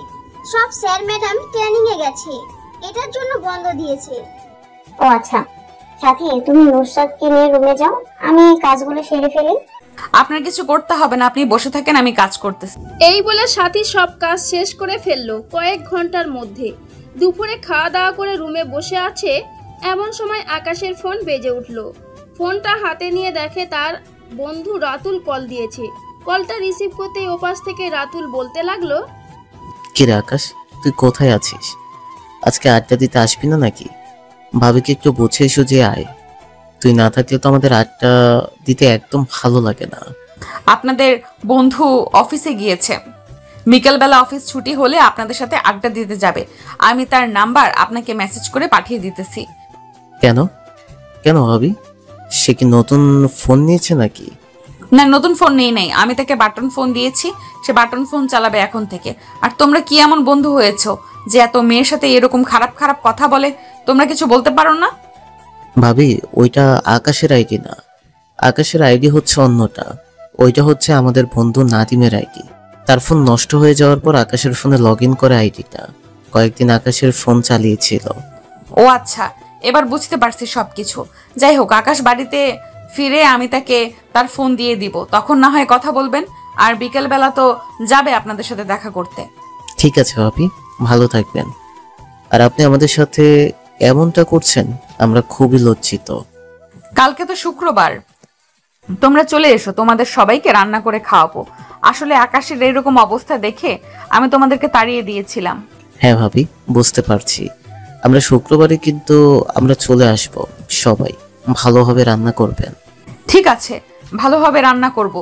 সব স্যার ম্যাডাম ট্রেনিং এ গেছে, এটার জন্য বন্ধ দিয়েছে।
ও আচ্ছা, সাথী তুমি নুসরাতকে নিয়ে রুমে যাও, আমি কাজগুলো সেরে ফেলি।
আপনার কিছু করতে হবে না, আপনি বসে থাকেন, আমি কাজ করতেছি।
এই বলে সাথী সব কাজ শেষ করে ফেললো কয়েক ঘন্টার মধ্যে। দুপুরে খাওয়া দাওয়া করে রুমে বসে আছে এমন সময় আকাশের ফোন বেজে উঠলো। ফোনটা হাতে নিয়ে দেখে তার বন্ধু রাতুল কল দিয়েছে। কলটা রিসিভ করতেই ওপাশ থেকে রাতুল বলতে লাগলো,
কিরে আকাশ, তুই কোথায় আছিস? আজকে আড্ডা দিতে আসবি না নাকি? ভাবিকে একটু বুঝে এসো যে আয়। তুই না থাকলে তো আমাদের আড্ডা দিতে একদম ভালো লাগে না।
আপনাদের বন্ধু অফিসে গিয়েছে, বিকেলবেলা অফিস ছুটি হলে আপনাদের সাথে আড্ডা দিতে যাবে। আমি তার নাম্বার আপনাকে মেসেজ করে পাঠিয়ে দিতেছি।
কেন কেন ভাবি, সে কি নতুন ফোন নিয়েছে নাকি?
না, নতুন ফোন নেই নাই, আমি তাকে বাটন ফোন দিয়েছি, সে বাটন ফোন চালাবে এখন থেকে। আর তোমরা কি এমন বন্ধু হয়েছো যে এত মেয়ের সাথে এরকম খারাপ খারাপ কথা বলে? তোমরা কিছু বলতে পারো না?
ভাবি, ওইটা আকাশের আইডি না, আকাশের আইডি হচ্ছে অন্যটা। ওইটা হচ্ছে আমাদের বন্ধু নাদিমের আইডি। তার ফোন নষ্ট হয়ে যাওয়ার পর আকাশের ফোনে লগ ইন করে আইডিটা কয়েকদিন আকাশের ফোন চালিয়েছিল।
ও আচ্ছা, এবার বুঝতে পারছি সবকিছু। যাই হোক, আকাশ বাড়িতে ফিরে আমি তাকে তার ফোন দিয়ে দিব, তখন না হয় কথা বলবেন। আর বিকেলবেলা তো যাবে আপনাদের সাথে দেখা করতে।
ঠিক আছে ভাবি, ভালো থাকবেন। আর আপনি আমাদের সাথে এমনটা করছেন, আমরা খুবই লজ্জিত।
কালকে তো শুক্রবার, তোমরা চলে এসো, তোমাদের সবাইকে রান্না করে খাওয়াবো। আসলে আকাশের এইরকম অবস্থা দেখে আমি তোমাদেরকে তাড়িয়ে দিয়েছিলাম।
হ্যাঁ ভাবি, বুঝতে পারছি। আমরা শুক্রবারে কিন্তু আমরা চলে আসব, সবাই ভালোভাবে রান্না করবেন।
ঠিক আছে, ভালোভাবে রান্না করব,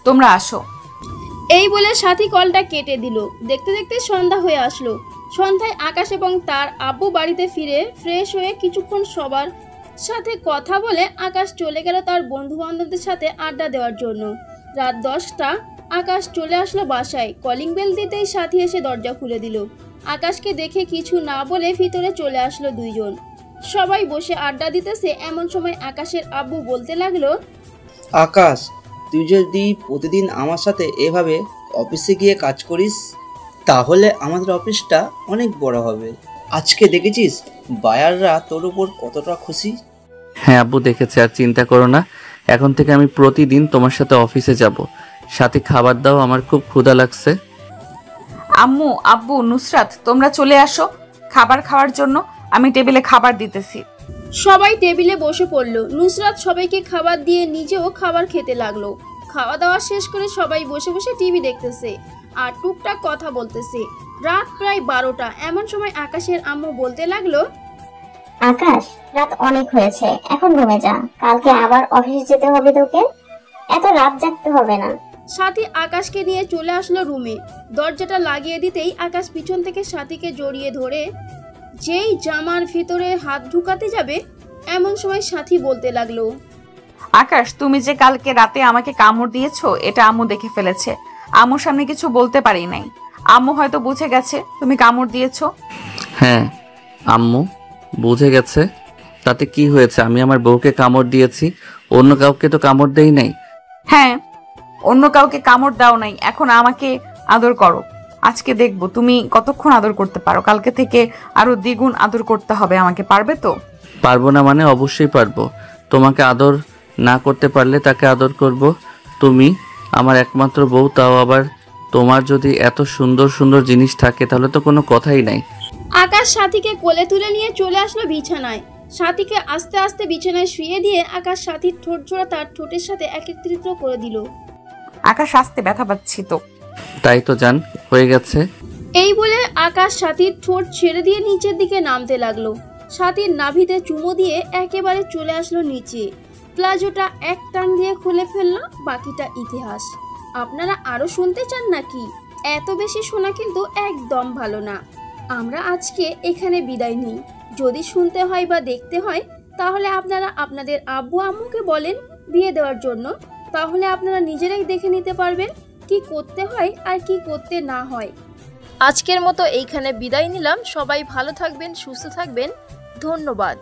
তোমরা আসো।
এই বলে সাথী কলটা কেটে দিল। দেখতে দেখতে সন্ধ্যা হয়ে আসলো। সন্ধ্যায় আকাশ এবং তার আব্বু বাড়িতে ফিরে ফ্রেশ হয়ে কিছুক্ষণ সবার সাথে কথা বলে আকাশ চলে গেল তার বন্ধু বান্ধবদের সাথে আড্ডা দেওয়ার জন্য। রাত 10টা আকাশ চলে আসলো বাসায়। কলিং বেল দিতেই সাথী এসে দরজা খুলে দিল। আকাশকে দেখে কিছু না বলে ভিতরে চলে আসলো দুইজন। সবাই বসে আড্ডা দিতেছে এমন সময় আকাশের আব্বু বলতে লাগলো,
আকাশ, তুই যদি প্রতিদিন আমার সাথে এভাবে অফিসে গিয়ে কাজ করিস তাহলে আমাদের অফিসটা অনেক বড় হবে। আজকে দেখেছিস বায়াররা তোর উপর কতটা খুশি।
হ্যাঁ আব্বু, দেখেছি। আর চিন্তা করো না, এখন থেকে আমি প্রতিদিন তোমার সাথে অফিসে যাব সাথে খাবার দাও, আমার খুব ক্ষুধা লাগছে।
আম্মু, আব্বু, নুসরাত, তোমরা চলে আসো খাবার খাওয়ার জন্য। আমি টেবিলে খাবার দিতেছি।
সবাই টেবিলে বসে পড়ল। নুসরাত সবাইকে খাবার দিয়ে নিজেও খাবার খেতে লাগলো। খাওয়া দাওয়া শেষ করে সবাই বসে বসে টিভি দেখতেছে আর টুকটাক কথা বলতেছে। রাত প্রায় 12টা। এমন সময় আকাশের আম্মু বলতে লাগলো,
আকাশ, রাত অনেক হয়েছে, এখন ঘুমে যা, কালকে আবার অফিসে যেতে হবে তোকে, এত রাত জাগতে হবে না।
সাথী আকাশকে নিয়ে চলে আসলো রুমে। দরজাটা লাগিয়ে দিতেই আকাশ পিছন থেকে সাথীকে জড়িয়ে ধরে যেই জামার ভিতরে হাত ঢুকাতে যাবে এমন সময় সাথী বলতে লাগলো,
আকাশ, তুমি যে কালকে রাতে আমাকে কামড় দিয়েছো এটা আম্মু দেখে ফেলেছে। আম্মুর সামনে কিছু বলতে পারি নাই। আম্মু হয়তো বুঝে গেছে তুমি কামড় দিয়েছো।
হ্যাঁ আম্মু বুঝে গেছে, তাতে কি হয়েছে? আমি আমার বউকে কামড় দিয়েছি, অন্য কাউকে তো কামড় দেই নাই।
হ্যাঁ, অন্য কাউকে কামড় দাও নাই, এখন আমাকে আদর করো। আজকে দেখবো তুমি কতক্ষণ আদর করতে পারো। কালকে থেকে আরো দ্বিগুণ আদর করতে হবে আমাকে, পারবে তো?
পারবো না মানে অবশ্যই পারবো। তোমাকে আদর না করতে পারলে তাকে আদর করব। তুমি আমার একমাত্র বউ, তাও আবার তোমার যদি এত সুন্দর সুন্দর জিনিস থাকে তাহলে তো কোনো কথাই নাই।
আকাশ সাথীকে কোলে তুলে নিয়ে চলে আসলো বিছানায়। সাথীকে আস্তে আস্তে বিছানায় শুয়ে দিয়ে আকাশ সাথীর ঠোঁট জোড়া তার ঠোঁটের সাথে একত্রিত করে দিল।
আকাশ, আসতে ব্যথা পাচ্ছি তো।
তাই তো জান, হয়ে গেছে।
এই বলে আকাশ সাথীর ঠোঁট ছেড়ে দিয়ে নিচের দিকে নামতে লাগলো। সাথীর নাভিতে চুমো দিয়ে একেবারে চলে আসলো নিচে। প্লাজোটা এক টান দিয়ে খুলে ফেললো। বাকিটা ইতিহাস। আপনারা আরো শুনতে চান নাকি? এত বেশি শোনা কিন্তু একদম ভালো না। আমরা আজকে এখানে বিদায় নিই। যদি শুনতে হয় বা দেখতে হয় তাহলে আপনারা আপনাদের আব্বু আম্মুকে বলেন বিয়ে দেওয়ার জন্য, তাহলে আপনারা নিজেরাই দেখে নিতে পারবেন কি করতে হয় আর কি করতে না হয়। আজকের মতো এইখানে বিদায় নিলাম। সবাই ভালো থাকবেন, সুস্থ থাকবেন। ধন্যবাদ।